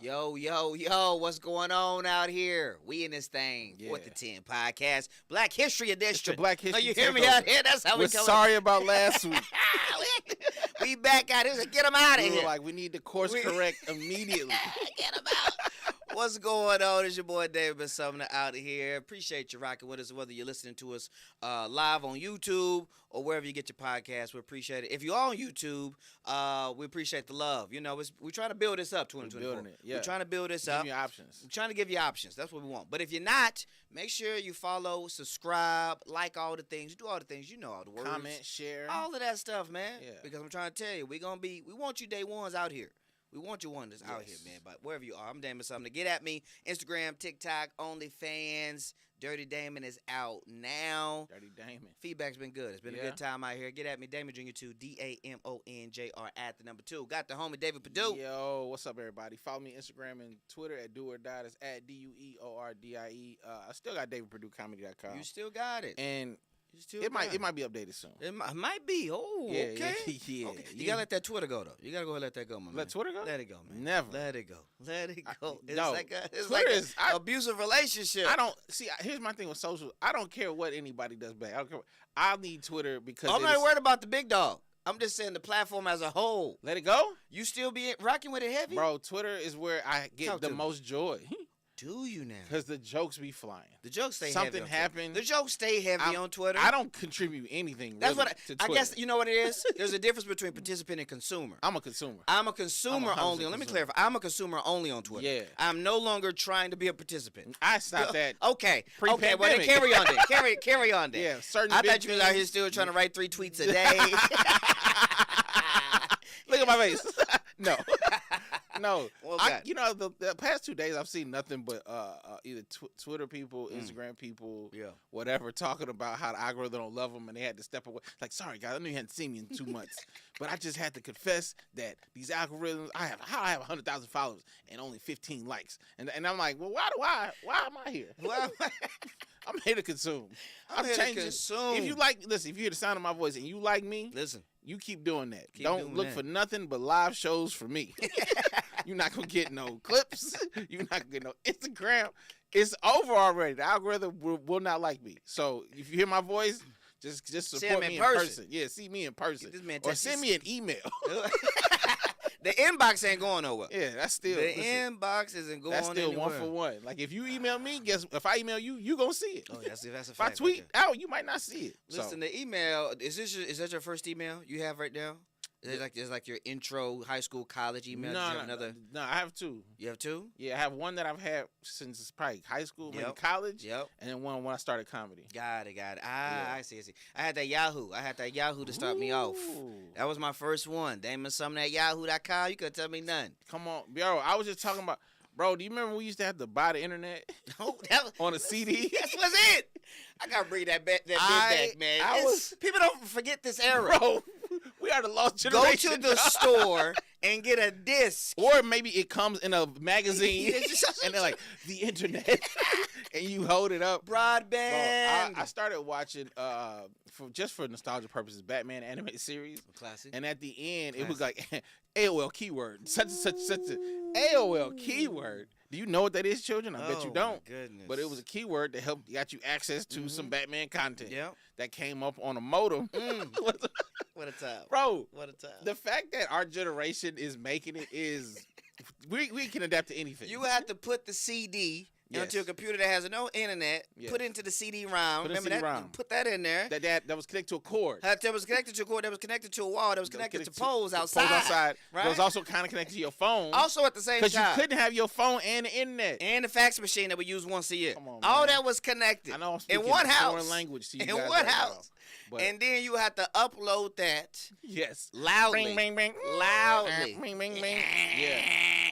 Yo, what's going on out here? We in this thing. Yeah. 4 to 10 podcast. Black History Edition. It's the Black History you hear me Takeover. out here? That's how We're we coming. sorry about last week. We back out here. So get them out of We here. were like, we need to course correct immediately. Get them out. What's going on? It's your boy David Sumner out here. Appreciate you rocking with us, whether you're listening to us live on YouTube or wherever you get your podcast. We appreciate it. If you're on YouTube, we appreciate the love. You know, we're trying to build this up. 2024. We're building it. Yeah. We're trying to build this up. Give you options. I'm trying to give you options. That's what we want. But if you're not, make sure you follow, subscribe, like all the things. Do all the things. You know all the words. Comment, share. All of that stuff, man. Yeah. Because I'm trying to tell you, we want you day ones out here. We want you wonders out here, man. But wherever you are, I'm Damon Something. Get at me. Instagram, TikTok, OnlyFans. Dirty Damon is out now. Dirty Damon. Feedback's been good. It's been a good time out here. Get at me, Damon Jr. 2, DAMONJR at the number 2. Got the homie David Perdue. Yo, what's up, everybody? Follow me Instagram and Twitter at Do or Die. That's at DUEORDIE. I still got DavidPerdueComedy.com. You still got it. And You it might be updated soon. It might be. Oh, Yeah, okay. yeah. Okay. You gotta let that Twitter go though. You gotta go ahead and let that go, my man. Let Twitter go? Let it go, man. Never. Let it go. Let it go. It's no. like a Twitter is abusive relationship. I don't see. Here's my thing with social. I don't care what anybody does back. I don't care. I need Twitter because I'm not worried about the big dog. I'm just saying the platform as a whole. Let it go, You still be rocking with it heavy, bro. Twitter is where I get Talk the to me. most joy Do you now? because the jokes be flying. The jokes stay Something heavy. On Twitter. happened. The jokes stay heavy on Twitter. I don't contribute anything. That's really, what to I Twitter. guess. You know what it is. There's a difference between participant and consumer. I'm a consumer. I'm a consumer I'm a only. Let me consumer. clarify. I'm a consumer only on Twitter. Yeah. I'm no longer trying to be a participant. I stopped that. Okay. Pre-pandemic. Well, then carry on then. Carry on then. Yeah, certain. I big thought you was out here things- still trying to write 3 tweets a day. Look at my face. No. No, Well, you know the past 2 days I've seen nothing but either Twitter people, Instagram people, whatever, talking about how the algorithm don't love them and they had to step away. Like, sorry guys, I knew you hadn't seen me in 2 months, but I just had to confess that these algorithms. I have 100,000 followers and only 15 likes, and I'm like, well, why am I here? Well, I'm here to consume. I'm here to changing. consume. If you listen, if you hear the sound of my voice and you like me, listen. you keep doing that. Keep Don't doing look that. for nothing but live shows for me. You're not gonna get no clips. You're not gonna get no Instagram. It's over already. The algorithm will not like me. So if you hear my voice, just support me in person. Yeah, see me in person. This man Or send me an email. The inbox ain't going nowhere. Yeah, that's still The inbox isn't going that's still anywhere. 1 for 1. Like if you email me, if I email you, you gonna see it. Oh, that's a If I fact. tweet right there. out, you might not see it. Listen, the email is that your first email you have right now? Is it like your intro high school college email? No, Do you have another? no, I have 2. You have 2? Yeah, I have one that I've had since probably high school, maybe Yep. college, Yep. and then one when I started comedy. Got it. Yeah. I see. I had that Yahoo. To start me off. Ooh. That was my first one. Damon something at yahoo.com. You couldn't tell me nothing. Come on, bro. I was just talking about, bro. Do you remember we used to have to buy the internet Oh, that was, on a CD? that was it. I gotta bring that bit back, man. People don't forget this era. Bro, we are the lost Go generation. to the store and get a disc. Or maybe it comes in a magazine, and they're like the internet, and you hold it up. Broadband. Bro, I started watching for nostalgia purposes, Batman animated series. Classic. And at the end, it was like AOL keyword, such a AOL keyword. Do you know what that is, children? I bet you don't. My goodness. But it was a keyword that got you access to some Batman content. Yep. That came up on a modem. What a time. Bro, What a time. the fact that our generation is making it is we can adapt to anything. You have to put the CD onto a computer that has no internet, Yes. put it into the CD-ROM. Put a Remember CD-ROM. that? Put that in there. that was connected to a cord. That was connected to a cord, that was connected to a wall, that was connected to poles Poles outside. Right? That was also kind of connected to your phone. Also at the same time. Because you couldn't have your phone and the internet. And the fax machine that we use once a year. Come on, All man. that was connected. I know I'm in speaking one a house. foreign language to you in guys one right now, house. but And then you have to upload that yes. loudly. Bing, bing, bing. Loudly. Bing, bing, bing. Yeah.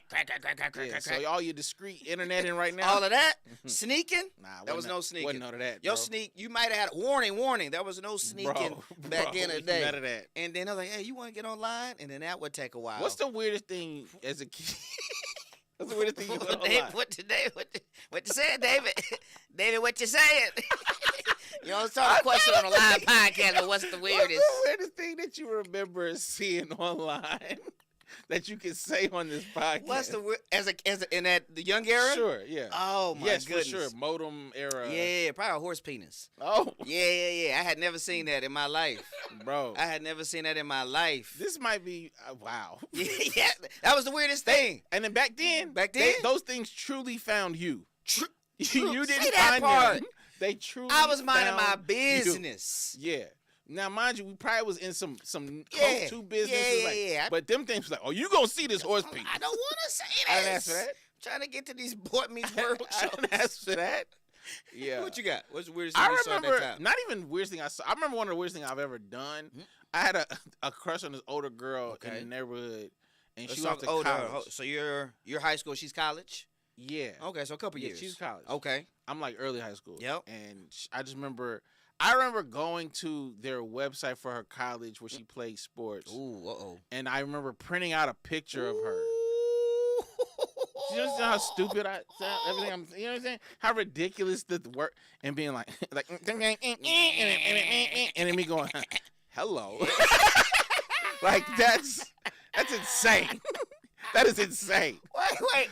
Crack, crack, crack, crack, Yeah, crack, so crack. all your discreet internet in right now. All of that. Sneaking. Nah, There was no sneaking. Wasn't none of that. Your bro. sneak, you might have had warning. There was no sneaking back in the day. None of that. And then I was like, hey, you want to get online? And then that would take a while. What's the weirdest thing as a kid? What's the weirdest thing you went online? What you saying, David? David, what you saying? You know, it's all a question on a live podcast, but what's the weirdest? What's the weirdest thing that you remember seeing online? that you can say on this podcast. What's in the young era? Sure, yeah. Oh my goodness. For sure. Modem era. Yeah, probably a horse penis. Oh. Yeah. I had never seen that in my life. Bro. I had never seen that in my life. This might be wow. Yeah, that was the weirdest thing. And then back then, those things truly found you. You didn't find them. They truly. I was minding my business. You. Yeah. Now, mind you, we probably was in some close to businesses. Yeah. But them things was like, oh, you gonna see this horse piece. I don't want to say this. I didn't ask for that. I'm trying to get to these Boy Meets World shows. I didn't ask for that. Yeah. What you got? What's the weirdest thing you saw at that time? Not even weirdest thing I saw. I remember one of the weirdest things I've ever done. Mm-hmm. I had a crush on this older girl in the neighborhood, and she went to college. So you're high school, she's college? Yeah. Okay, so a couple years. She's college. Okay. I'm like early high school. Yep. And I remember going to their website for her college where she played sports. Ooh, And I remember printing out a picture of her. You know how stupid I sound? Everything you know what I'm saying? How ridiculous the work and being like and then me going, hello. Like that's insane. That is insane. Wait.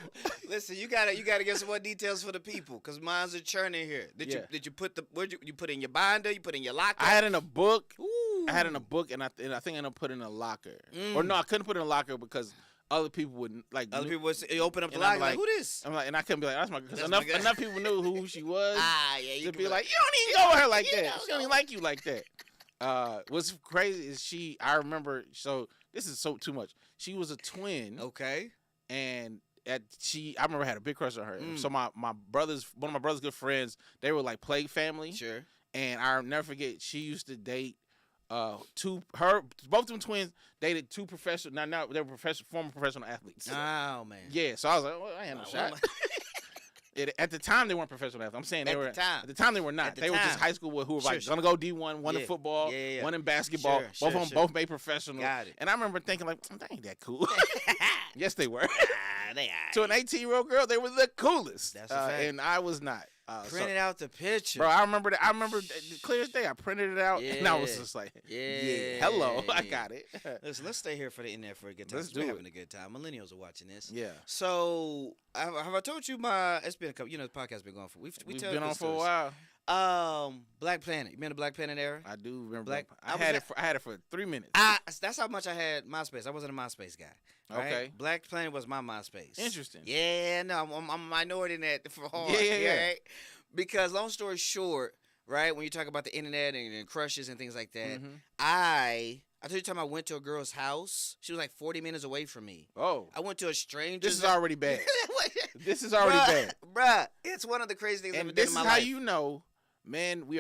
Listen, you gotta get some more details for the people, cause mine's are churning here. Did you put you put in your binder? You put in your locker? I had in a book. Ooh. I had in a book, and I think I ended up putting in a locker. Or no, I couldn't put it in a locker because other people would like. Other people would open up the locker like, who this? I'm like, and I couldn't be like, that's my girl. Because enough people knew who she was. You to be like, you don't even go with her like that. She don't even like you like that. What's crazy is I remember. So this is too much. She was a twin. Okay. And I remember I had a big crush on her. So one of my brother's good friends, they were like play family. Sure. And I'll never forget, she used to date both of them twins dated two professional. Now they were former professional athletes. Oh man. Yeah. So I was like, well, I had no shot. At the time, they weren't professional athletes. I'm saying at the time they were not. They were just high school who were gonna go D1, one in football, one in basketball. Both of them both made professional. Got it. And I remember thinking like, that ain't that cool. Yes, they were. They to an 18-year-old girl, they were the coolest. That's a fact. And I was not. Printed out the picture, bro. I remember clear as day. I printed it out, and I was just like, hello, I got it. Listen, let's stay here for the internet for a good time. We're having a good time. Millennials are watching this. Yeah. So, have I told you it's been a couple, the podcast's been going for, we've been on for a while. Black Planet. You remember the Black Planet era? I do remember. I had it for 3 minutes. That's how much I had MySpace. I wasn't a MySpace guy. Right? Okay. Black Planet was my MySpace. Interesting. Yeah, no, I'm a minority in that for hard. Yeah. Right? Because long story short, right, when you talk about the internet and crushes and things like that, I told you time I went to a girl's house. She was like 40 minutes away from me. Oh. I went to a stranger. This is already bad. This is already bad. Bruh, it's one of the crazy things I've ever done in my life. This is how you know, man, we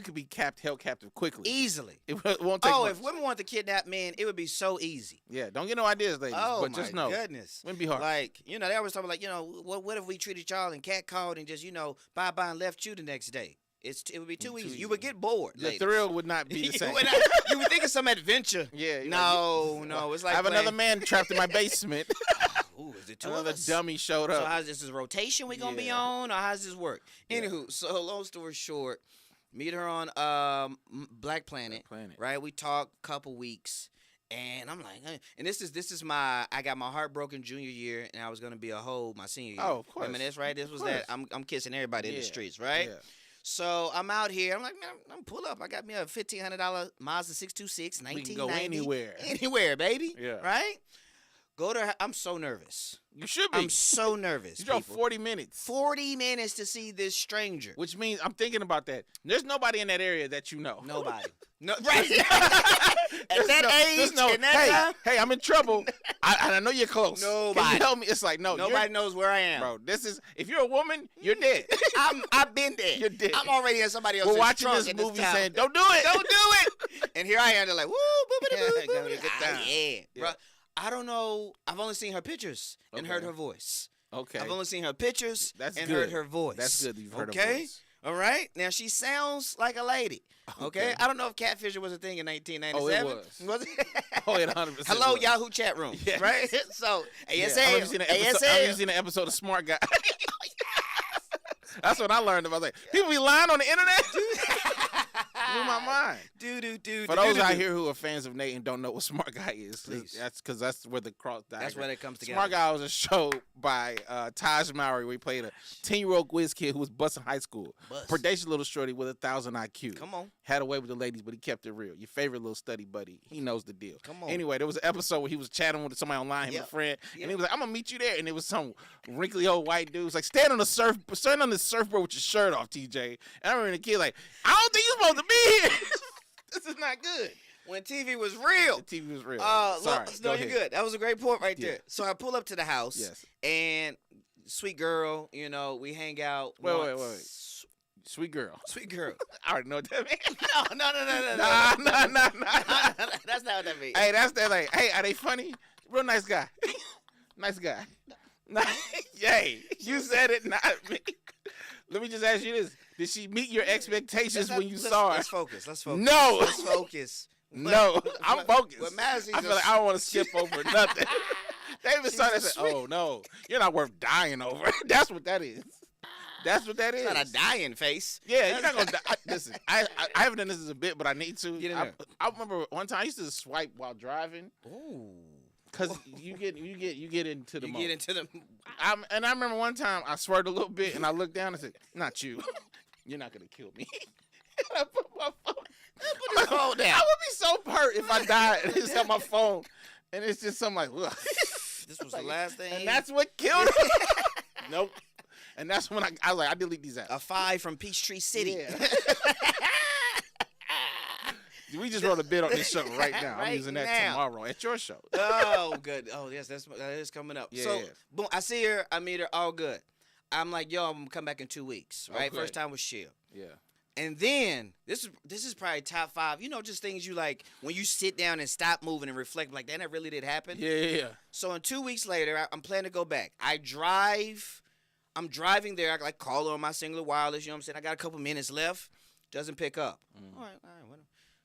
could be held captive quickly. Easily. It won't take much. If women want to kidnap men, it would be so easy. Yeah, don't get no ideas, ladies. But just know. Oh, my goodness. It wouldn't be hard. Like, they always talk about, what if we treated y'all and catcalled and just, bye-bye and left you the next day? It would be too easy. You would get bored. The thrill would not be the same. You would think of some adventure. Yeah. No. It's like I have another man trapped in my basement. Ooh, is it two Another of us? dummy showed up. So how's this rotation we gonna be on, or how's this work? Anywho, so long story short, meet her on Black Planet. Right? We talked a couple weeks, and I'm like, and this is I got my heart broken junior year, and I was gonna be a hoe my senior year. Oh, of course. I mean, that's right. This was that. I'm kissing everybody in the streets, right? Yeah. So I'm out here. I'm like, man, I'm pull up. I got me a $1,500 Mazda 626, 1990. We can go anywhere, baby. Yeah. Right? Go to her. I'm so nervous. You should be. I'm so nervous. You drove 40 minutes. 40 minutes to see this stranger. Which means I'm thinking about that. There's nobody in that area that you know. Nobody. No, right. At that age, in that time. Hey, I'm in trouble. I know you're close. Nobody. Can you tell me? It's like, no. Nobody knows where I am. Bro, if you're a woman, you're dead. I've been dead. You're dead. I'm already in somebody else's trunk. We're watching this movie saying, don't do it. Don't do it. And here I am. They're like, woo, boopity boo, good time. Yeah. Bro, I don't know. I've only seen her pictures and heard her voice. Okay. I've only seen her pictures and good. heard her voice. That's good. You've heard her voice. All right. Now she sounds like a lady. Okay. I don't know if catfishing was a thing in 1997. Oh, it was. it? Oh, it 100%. Hello, was. Yahoo chat room. Yes. Right. So ASL. I've seen an episode of Smart Guy. That's what I learned about. Like, people be lying on the internet. blew my mind. For those out here who are fans of Nate and don't know what Smart Guy is, that's because that's where the cross diagram. That's where it comes together. Smart Guy was a show by Taj Mowry where he played a 10-year-old whiz kid who was busting high school. Predacious little shorty with 1,000 IQ. Come on. Had a way with the ladies, but he kept it real. Your favorite little study buddy. He knows the deal. Come on. Anyway, there was an episode where he was chatting with somebody online, him and a friend, and he was like, I'm going to meet you there. And it was some wrinkly old white dude. It was like, stand on the surfboard with your shirt off, TJ. And I remember the kid like, I don't think you're supposed to be here. This is not good. When TV was real. The TV was real. Sorry. No, you're good. That was a great point right there. So I pull up to the house, and sweet girl, we hang out. Wait. Sweet girl. I already know what that means. No. That's not what that means. Hey, that's that like, hey, are they funny? Real nice guy. Nice guy. Yay. You said it, not me. Let me just ask you this. Did she meet your expectations when you saw her? Let's focus. No. Let's focus. No. I'm focused. What matters is I feel like I don't want to skip over nothing. David saw that and said, oh, no. You're not worth dying over. That's what that is. That's what that is. It's not a dying face. Yeah, you're not going to die. Listen, I haven't done this as a bit, but I need to. Get in there. I remember one time I used to swipe while driving. Ooh. Because you get into the moment. Get into the. And I remember one time I swerved a little bit and I looked down and said, "Not you. You're not gonna kill me." And I put my phone. Put his phone down. I would be so hurt if I died and it's on my phone, and it's just something like, ugh. This was the last thing. And that's what killed me. Nope. And that's when I was like, I delete these apps. A 5 from Peachtree City. Yeah. We just wrote a bit on this show right now. I'm using that tomorrow at your show. Oh, good. Oh, yes, that is coming up. Yeah, so, boom, I see her. I meet her. All good. I'm like, yo, I'm going to come back in 2 weeks, right? Okay. First time with Shia. Yeah. And then, this is probably top 5. Just things you like, when you sit down and stop moving and reflect, like, that really did happen. Yeah. So, 2 weeks later, I'm planning to go back. I'm driving there. I like call her on my singular wireless. You know what I'm saying? I got a couple minutes left. Doesn't pick up. All right, whatever.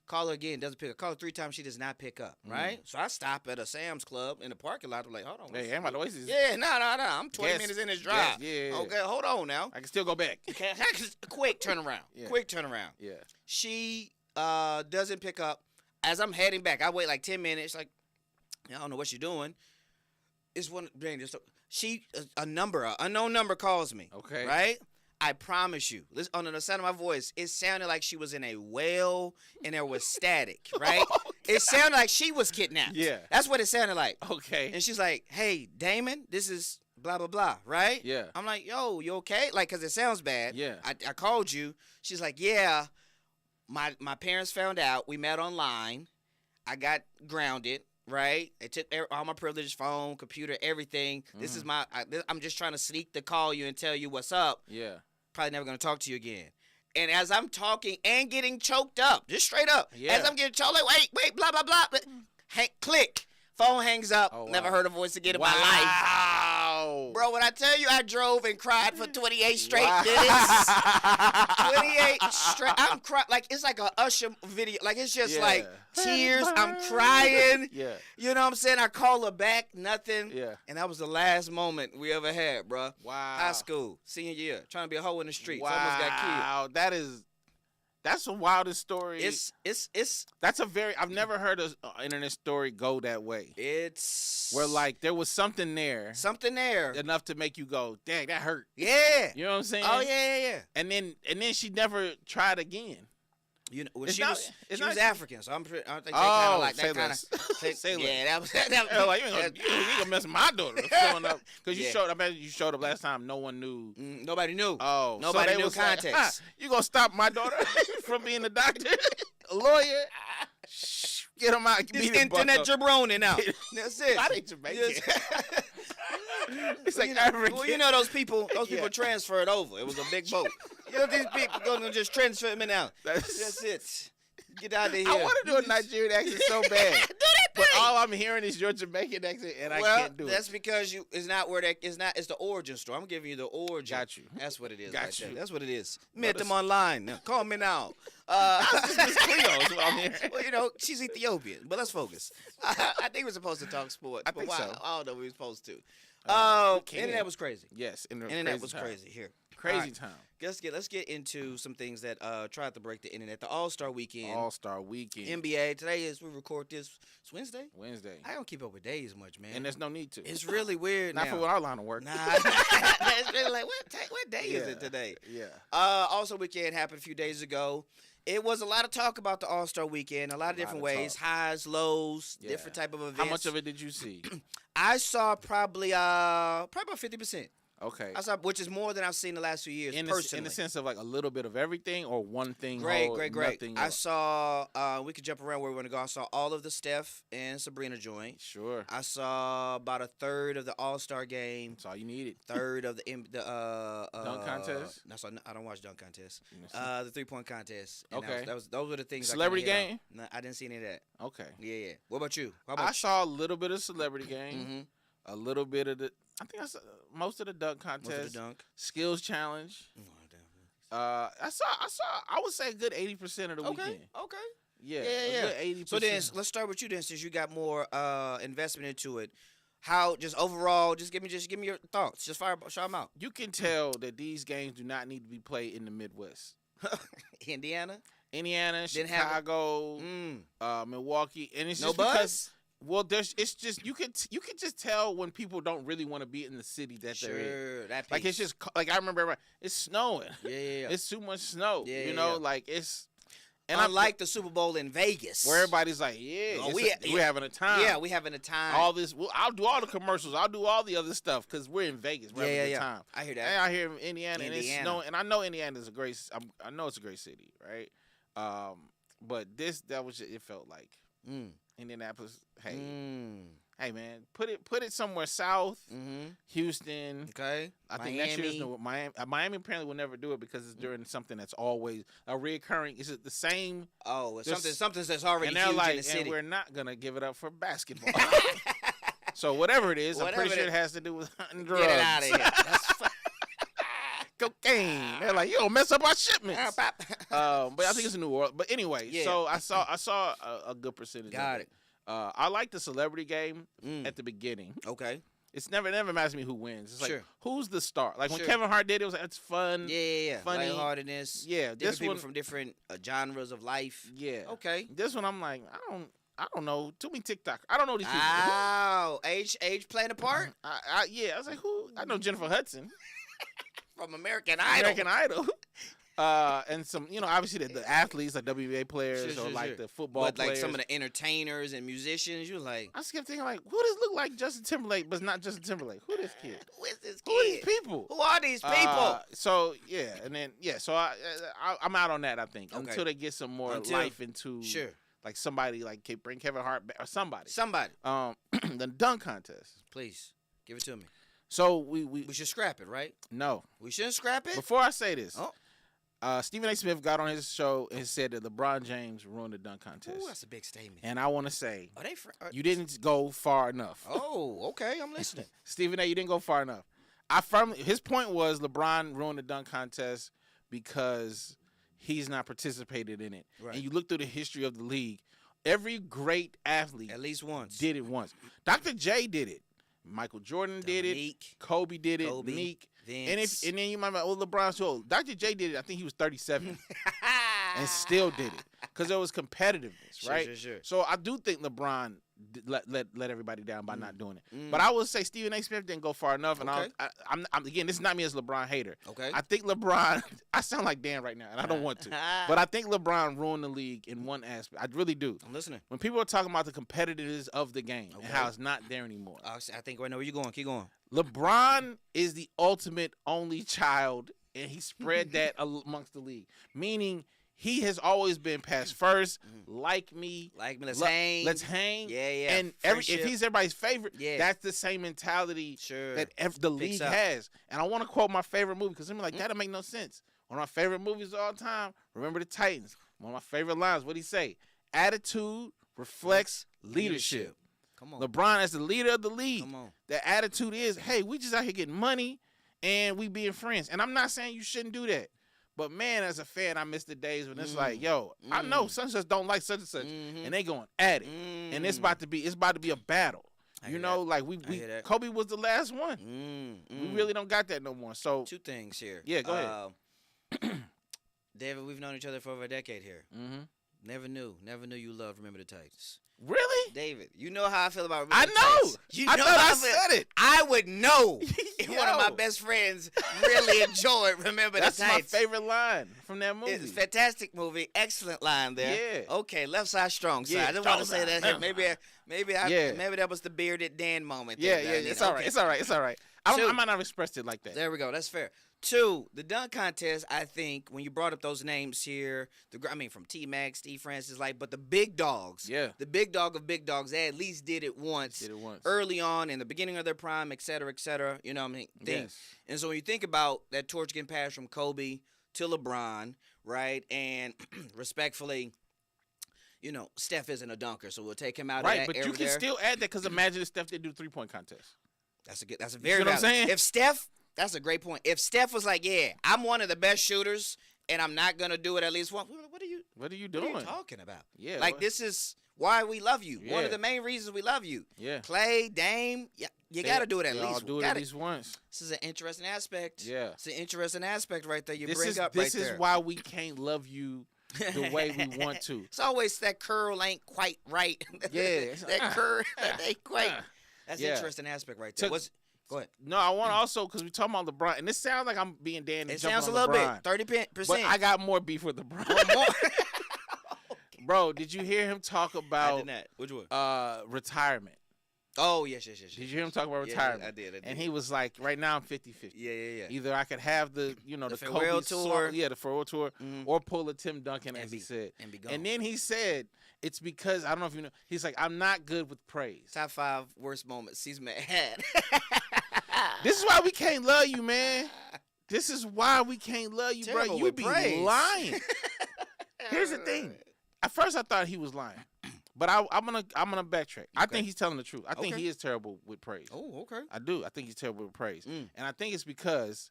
Call her again, doesn't pick up. Call her 3 times, she does not pick up, right? So I stop at a Sam's Club in the parking lot. I'm like, hold on. Hey, my Oasis. Yeah, no. I'm 20 minutes in this drive. Yeah. Okay, hold on now. I can still go back. Quick turnaround. Yeah. Quick turnaround. Yeah. She doesn't pick up. As I'm heading back, I wait like 10 minutes. Like, I don't know what she's doing. It's one. An unknown number calls me. Okay. Right? I promise you, listen, on the sound of my voice, it sounded like she was in a well and there was static, right? Okay. It sounded like she was kidnapped. Yeah. That's what it sounded like. Okay. And she's like, hey, Damon, this is blah, blah, blah, right? Yeah. I'm like, yo, you okay? Like, because it sounds bad. Yeah. I called you. She's like, yeah, my parents found out. We met online. I got grounded. Right? They took all my privileges, phone, computer, everything. Mm-hmm. This is I'm just trying to sneak to call you and tell you what's up. Yeah. Probably never going to talk to you again. And as I'm talking and getting choked up, just straight up, as I'm getting choked, like, wait, blah, blah, blah. Click. Phone hangs up. Oh, wow. Never heard a voice again in my life. Wow. Bro, when I tell you I drove and cried for 28 straight minutes. 28 straight. I'm crying. Like, it's like a Usher video. Like, it's just like tears. I'm crying. Yeah. You know what I'm saying? I call her back. Nothing. Yeah. And that was the last moment we ever had, bro. Wow. High school. Senior year. Trying to be a hoe in the streets. Wow. Almost got killed. Wow. That's the wildest story. That's I've never heard an internet story go that way. It's where like there was something there enough to make you go, dang, that hurt. Yeah. You know what I'm saying? Oh yeah. And then she never tried again. You know, she was African, so I think they kind of like that kind of. Yeah, that was. Like, you ain't gonna mess with my daughter showing up because you showed. I bet you showed up last time. No one knew. Nobody knew. Oh, nobody so knew context. Like, you gonna stop my daughter from being a doctor, a lawyer? Get him out. This internet jabroni now. That's it. I ain't Jamaican. It's like African. Well, you know those people transferred over. It was a big boat. You know these people gonna just transfer me now. That's it. Get out of here. I want to do a Nigerian accent so bad. Do that thing. But all I'm hearing is your Jamaican accent, and I can't do it. That's because it's not where it's the origin story. I'm giving you the origin. Got you. That's what it is. Got you. That's what it is. Met them online. Now, call me now. Miss Cleo is what I'm hearing. Well, you know, she's Ethiopian. But let's focus. I think we're supposed to talk sports. I think so. I don't know if we're supposed to. Internet was crazy. Yes, internet was crazy here. Crazy time. Let's get into some things that tried to break the internet. The All-Star Weekend. NBA. Today we record this. It's Wednesday. I don't keep up with days much, man. And there's no need to. It's really weird. Not for our line of work. Nah, it's really like what day is it today? Yeah. All-Star Weekend happened a few days ago. It was a lot of talk about the All-Star Weekend, a lot of different ways, highs, lows, different type of events. How much of it did you see? I saw probably about 50%. Okay. I saw, which is more than I've seen the last few years, personally. In the sense of like a little bit of everything or one thing. Great. I saw, we could jump around where we want to go. I saw all of the Steph and Sabrina joint. Sure. I saw about a third of the All-Star game. That's all you needed. Third of the dunk contest. I don't watch dunk contest. The 3-point contest. And okay. Those were the things. Celebrity game. No, I didn't see any of that. Okay. Yeah. What about you? I saw a little bit of celebrity game. Mm-hmm. A little bit of I think I saw most of the dunk contest. Most of the dunk. Skills challenge. I would say a good 80% of the weekend. Okay. Yeah. Good 80%. So then let's start with you then, since you got more investment into it. How just overall, just give me your thoughts. Just shout them out. You can tell that these games do not need to be played in the Midwest. Indiana, Chicago, Milwaukee, and it's just buzz? because. Well, it's just you can just tell when people don't really want to be in the city that they're in. That piece. Like it's just like I remember it's snowing. Yeah. It's too much snow. Like it's. And unlike the Super Bowl in Vegas, where everybody's like, we're having a time. Yeah, we having a time. All this, I'll do all the commercials. I'll do all the other stuff because we're in Vegas. We're having a good time. I hear that. And I hear Indiana, and it's snowing. And I know Indiana is I know it's a great city, right? But that was it felt like. Indianapolis, hey man, put it somewhere south. Houston, okay. I think next year's Miami apparently will never do it because it's during something that's always a reoccurring. Is it the same? Oh, something that's already and they're huge like, in the city. And we're not gonna give it up for basketball. So whatever it is, I'm pretty sure it has to do with hunting drugs. Get it out of here. That's cocaine. They're like, you don't mess up our shipments. But I think it's in New Orleans. But anyway, so I saw a good percentage. Got it. I like the celebrity game at the beginning. Okay. It never matters to me who wins. It's like who's the star. Like when Sure. Kevin Hart did it, was like, it's fun. Yeah. Funny. Lightheartedness. Yeah. Different people from different genres of life. Yeah. Okay. This one I'm like, I don't know. Too many TikTok. I don't know these people. Oh, age playing a part? I was like, who? I know Jennifer Hudson. From American Idol. And some, obviously the athletes, like WNBA players or like the football players. Like some of the entertainers and musicians, you're like. I just kept thinking, like, who does look like Justin Timberlake, but it's not Justin Timberlake? Who this kid? Who is this kid? Who are these people? Who are these people? So I'm out on that, I think, until they get some more life into. Sure. Like somebody, like bring Kevin Hart back, or somebody. The dunk contest. Please, give it to me. So we should scrap it, right? No. We shouldn't scrap it? Before I say this, Stephen A. Smith got on his show and said that LeBron James ruined the dunk contest. Ooh, that's a big statement. And I want to say, you didn't go far enough. Oh, okay, I'm listening. Stephen A., you didn't go far enough. His point was LeBron ruined the dunk contest because he's not participated in it. Right. And you look through the history of the league, every great athlete at least once did it once. Dr. J did it. Michael Jordan did it. Kobe did it. Meek. Vince. And then you might be like, LeBron's too old. Dr. J did it. I think he was 37 and still did it because there was competitiveness, right? Sure. So I do think LeBron let everybody down by not doing it. But I would say Stephen A. Smith didn't go far enough. And I'm again, this is not me as a LeBron hater. Okay. I think LeBron. I sound like Dan right now, and I don't want to. But I think LeBron ruined the league in one aspect. I really do. I'm listening. When people are talking about the competitiveness of the game and how it's not there anymore. I think I know where you're going. Keep going. LeBron is the ultimate only child, and he spread that amongst the league. Meaning, he has always been pass first, like me, let's hang. Yeah. And if he's everybody's favorite, that's the same mentality that the league has. And I want to quote my favorite movie because I'm like, that'll make no sense. One of my favorite movies of all time, Remember the Titans. One of my favorite lines, what'd he say? Attitude reflects leadership. Come on. LeBron as the leader of the league. Come on. The attitude is, hey, we just out here getting money and we being friends. And I'm not saying you shouldn't do that. But, man, as a fan, I miss the days when it's like, yo, I know such and such don't like such and such. And they going at it. And it's about to be a battle. You know, like we Kobe was the last one. We really don't got that no more. So 2 things here. Yeah, go ahead. David, we've known each other for over a decade here. Never knew you loved Remember the Titans. Really? David, you know how I feel about Remember the Titans. You know I said it. I would know if one of my best friends really enjoyed Remember the Titans. That's my favorite line from that movie. It's a fantastic movie. Excellent line there. Yeah. Okay, left side, strong side. I didn't want to say that here. Maybe that was the bearded Dan moment. Yeah. It's all right. It's all right. I might not have expressed it like that. There we go. That's fair. 2, the dunk contest, I think, when you brought up those names here, from T-Mac, Steve Francis, but the big dogs, the big dog of big dogs, they at least did it once. Early on, in the beginning of their prime, et cetera, you know what I mean? Yes. And so when you think about that torch getting passed from Kobe to LeBron, right, and respectfully, Steph isn't a dunker, so we'll take him out of that. Right, but you can still add that because imagine if Steph did do 3-point contest. That's a very valid. What I'm saying? That's a great point. If Steph was like, yeah, I'm one of the best shooters, and I'm not going to do it at least once, what are you doing? What are you talking about? Yeah. This is why we love you. Yeah. One of the main reasons we love you. Yeah. Clay, Dame, you got to do it at least. Do it at least once. This is an interesting aspect. Yeah. It's an interesting aspect right there This is why we can't love you the way we want to. It's always that curl ain't quite right. Yeah. that curl ain't quite. That's an interesting aspect right there. Go ahead. No, I want to also, because we're talking about LeBron, and this sounds like I'm being Danny. It sounds a little bit, 30%. But I got more beef with LeBron. Okay. Bro, did you hear him talk about I did not. Which one? Retirement? Oh, yes. Did you hear him talk about retirement? I did. And he was like, right now I'm 50-50. Yeah. Either I could have the farewell Kobe tour. The farewell tour, or pull a Tim Duncan, as he said. And be gone. And then he said, it's because, I don't know if you know, he's like, I'm not good with praise. Top 5 worst moments he's mad. This is why we can't love you, man. This is why we can't love you, bro. You be lying. Here's the thing. At first, I thought he was lying, but I'm gonna backtrack. Okay. I think he's telling the truth. I think he is terrible with praise. Oh, okay. I do. I think he's terrible with praise, and I think it's because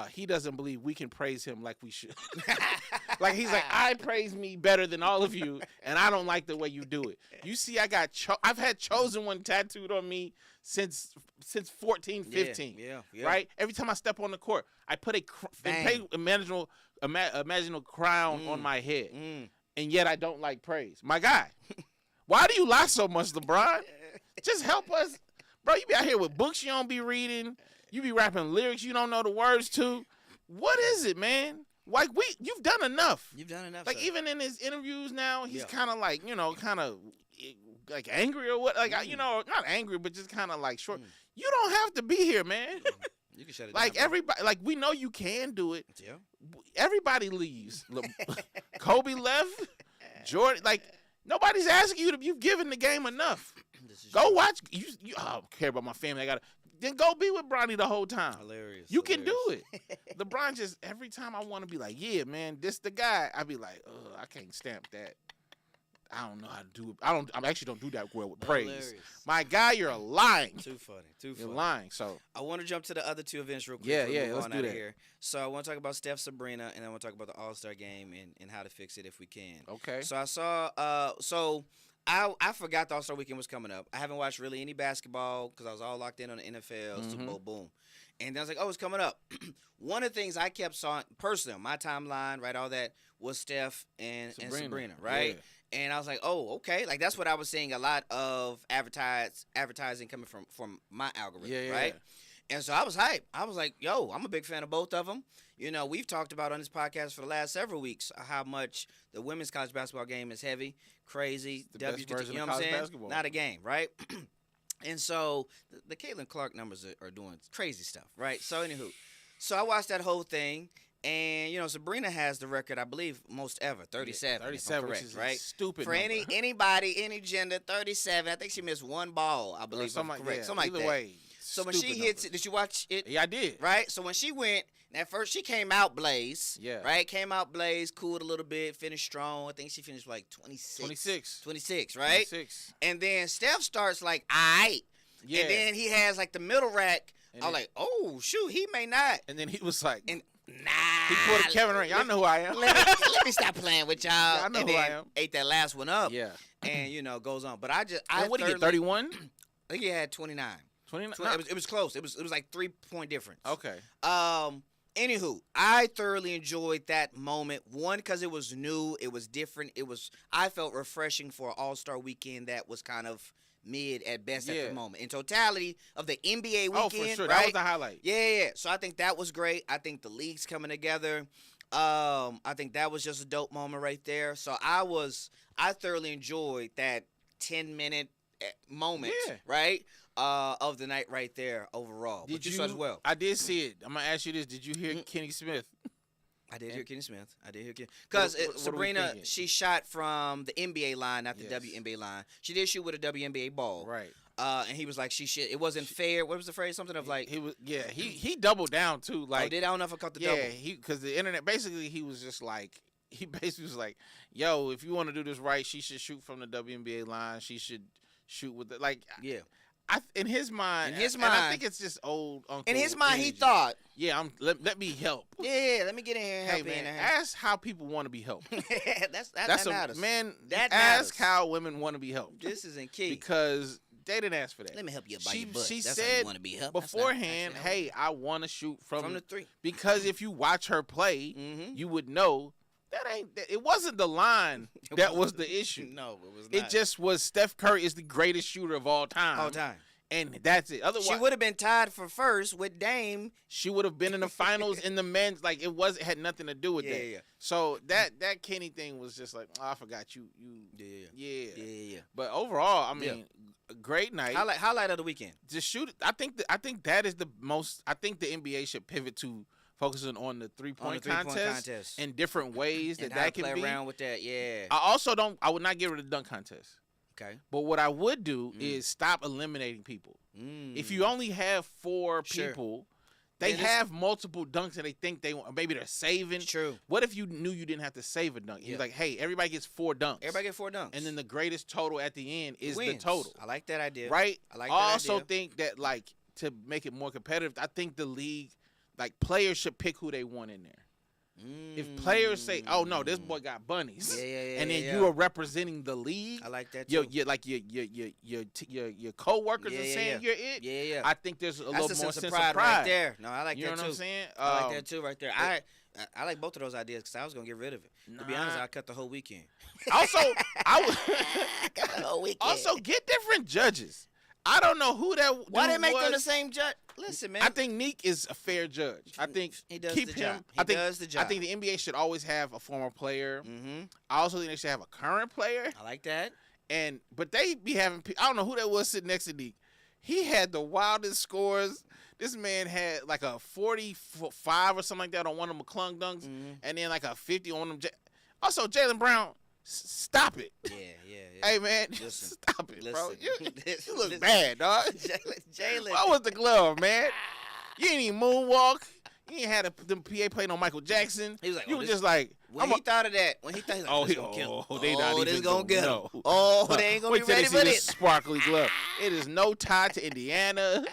he doesn't believe we can praise him like we should. Like he's like, I praise me better than all of you, and I don't like the way you do it. You see, I've had Chosen One tattooed on me since 14, 15. Yeah. Right? Every time I step on the court, I put a imaginal crown on my head. And yet I don't like praise. My guy, why do you lie so much, LeBron? Just help us. Bro, you be out here with books you don't be reading. You be rapping lyrics you don't know the words to. What is it, man? Like, you've done enough. You've done enough. Like, even in his interviews now, he's kind of like, like angry or what? Like, not angry, but just kind of like short. You don't have to be here, man. You can shut it down. Everybody, like, we know you can do it. Yeah. Everybody leaves. Kobe left. Jordan, like, nobody's asking you to. You've given the game enough. Go watch. I don't care about my family. Then go be with Bronny the whole time. Hilarious. You can do it. LeBron just, every time I want to be like, yeah, man, this the guy. I be like, I can't stamp that. I don't know how to do it. I actually don't do that well with praise. Hilarious. My guy, you're lying. Too funny. You're lying. So I want to jump to the other 2 events real quick. Yeah, let's do that. Here. So I want to talk about Steph Sabrina, and I want to talk about the All-Star game and how to fix it if we can. Okay. So I saw. I forgot the All-Star weekend was coming up. I haven't watched really any basketball because I was all locked in on the NFL. Super Bowl, boom. And then I was like, oh, it's coming up. One of the things I kept saw personally on my timeline, right, all that was Steph and Sabrina, right? Yeah. And I was like, oh, okay. Like, that's what I was seeing a lot of advertising coming from my algorithm, right? Yeah. And so I was hyped. I was like, yo, I'm a big fan of both of them. We've talked about on this podcast for the last several weeks how much the women's college basketball game is heavy, crazy. The best version you know of what I'm saying? Basketball. Not a game, right? And so the Caitlin Clark numbers are doing crazy stuff, right? So, anywho, I watched that whole thing. And, Sabrina has the record, I believe, most ever, 37. 37, correct, which is right? Stupid for number. anybody, any gender, 37. I think she missed 1 ball, I believe. Something correct. Yeah, something like that. Way, so when she hits it, did you watch it? Yeah, I did. Right? So when she went, at first she came out blaze. Yeah. Right? Came out blaze, cooled a little bit, finished strong. I think she finished like 26. 26, right? 26. And then Steph starts like, all right. Yeah. And then he has like the middle rack. I was like, oh, shoot, he may not. And then he was like, nah. He pulled a Kevin Durant. Y'all know who I am. Let me stop playing with y'all. Yeah, I know and who then I am. Ate that last one up. Yeah. And, goes on. But I what did he get, 31? I think he had 29. 29. It was close. It was like 3-point difference. Okay. Anywho, I thoroughly enjoyed that moment. One, because it was new, it was different. I felt refreshing for an All-Star weekend that was kind of mid at best at the moment. In totality of the NBA weekend, oh, for sure, right? that was the highlight. Yeah. So I think that was great. I think the league's coming together. I think that was just a dope moment right there. So I thoroughly enjoyed that 10-minute moment, right? Of the night right there overall. But you saw as well. I did see it. I'm gonna ask you this: did you hear Kenny Smith? I did hear Kenny Smith. Because Sabrina, she shot from the NBA line, not the WNBA line. She did shoot with a WNBA ball, right? And he was like, it wasn't fair. What was the phrase? Something of like he doubled down too. Like, I don't know if I caught the double. Because the internet basically he was just like. He basically was like, "Yo, if you want to do this right, she should shoot from the WNBA line. She should shoot with the like." Yeah. In his mind, and I think it's just old Uncle. In his mind, energy. he thought, let me help. Yeah, let me get in here and help. Hey, man, ask how people want to be helped. that matters. Man, that ask matters. how women want to be helped. This isn't key. Because they didn't ask for that. Let me help you by your butt. She That's said how you want to be helped. beforehand, hey, I want to shoot from the three. Because if you watch her play, you would know it wasn't the line that was the issue. No, it was not. It just was Steph Curry is the greatest shooter of all time. All time. And that's it. Otherwise, she would have been tied for first with Dame. She would have been in the finals in the men's. Like it had nothing to do with that. Yeah. So that Kenny thing was just like, I forgot you. Yeah. But overall, I mean, a great night. Highlight of the weekend. Just shoot it. I think that is the most. I think the NBA should pivot to focusing on the three-point contest in different ways and that can play be. Around with that. Yeah. I would not get rid of the dunk contest. Okay. But what I would do is stop eliminating people. If you only have 4 people, they have multiple dunks and they think they want. Maybe they're saving. True. What if you knew you didn't have to save a dunk? You're like, hey, everybody gets 4 dunks. Everybody gets 4 dunks. And then the greatest total at the end is the total. I like that idea. Right? I also think that, like, to make it more competitive, I think the league, like, players should pick who they want in there. If players say, "Oh no, this boy got bunnies," and then you are representing the league, I like that too. Your coworkers are saying you're it. Yeah. I think there's a little more sense of pride right there. No, I like you that too. You know what I'm saying? I like that too, right there. I like both of those ideas because I was gonna get rid of it. To be honest, I cut the whole weekend. Also, cut the whole weekend. Also, get different judges. I don't know who that. Why they make them the same judge? Listen, man. I think Neek is a fair judge. I think he does keep the him. job. He does the job. I think the NBA should always have a former player. I also think they should have a current player. I like that. But they be having. I don't know who that was sitting next to Neek. He had the wildest scores. This man had like a 45 or something like that on one of them McClung dunks, and then like a 50 on them. Also, Jaylen Brown. Stop it. Yeah. Hey, man, listen, stop it, bro. You look listen. bad, dog. Jaylen. What was the glove, man? You ain't even moonwalk. You ain't had them PA playing on Michael Jackson. He was like, you were just like. When he thought of that, he's like, this gonna kill him. They not even gonna get him. know. They ain't gonna be ready for this sparkly glove. It is no tie to Indiana.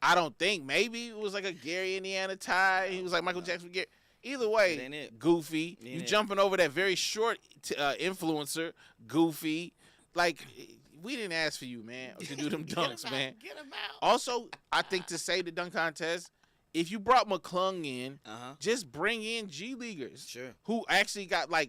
I don't think. Maybe it was like a Gary, Indiana tie. He was like Michael Jackson. Gary. Either way, goofy. You jumping over that very short influencer, goofy. Like, we didn't ask for you, man, to do them dunks, man. Get him out. Also, I think to say the dunk contest, if you brought McClung in, just bring in G Leaguers. Sure. Who actually got, hey,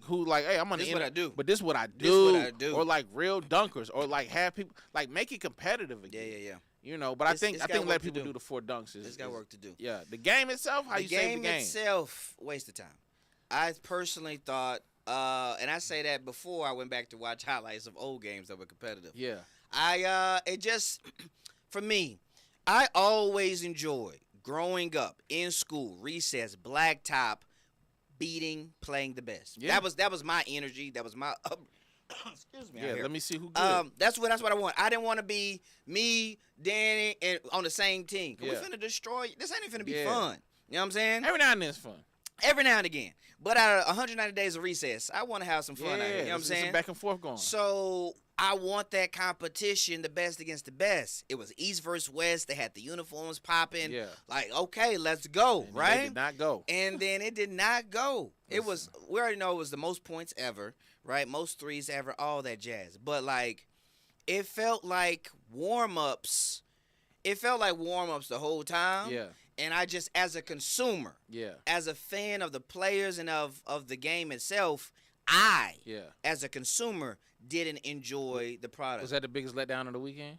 I'm on this the what I do. But this is what I do. This is what I do. Or, like, real dunkers. Or, like, have people, like, make it competitive again. Yeah. You know, but I think let people do the 4 dunks. It's got work to do. Yeah, the game itself. How you say the game? The game itself, waste of time. I personally thought, and I say that before I went back to watch highlights of old games that were competitive. Yeah. It just, for me, I always enjoyed growing up in school, recess, blacktop, playing the best. Yeah. That was my energy. That was my. Excuse me. Yeah, let me see who good. That's what I want. I didn't want to be me, Danny, and on the same team. We finna destroy. This ain't finna be fun. You know what I'm saying? Every now and then it's fun. Every now and again. But out of 190 days of recess, I want to have some fun out here. You know what I'm saying? Some back and forth going. So I want that competition, the best against the best. It was East versus West. They had the uniforms popping. Yeah. Like, okay, let's go, and right? It did not go. And then it did not go. It was, we already know it was the most points ever, right? Most threes ever, all that jazz. But, like, it felt like warm-ups. It felt like warm-ups the whole time. Yeah. And I just, as a consumer, as a fan of the players and of the game itself, as a consumer, didn't enjoy the product. Was that the biggest letdown of the weekend?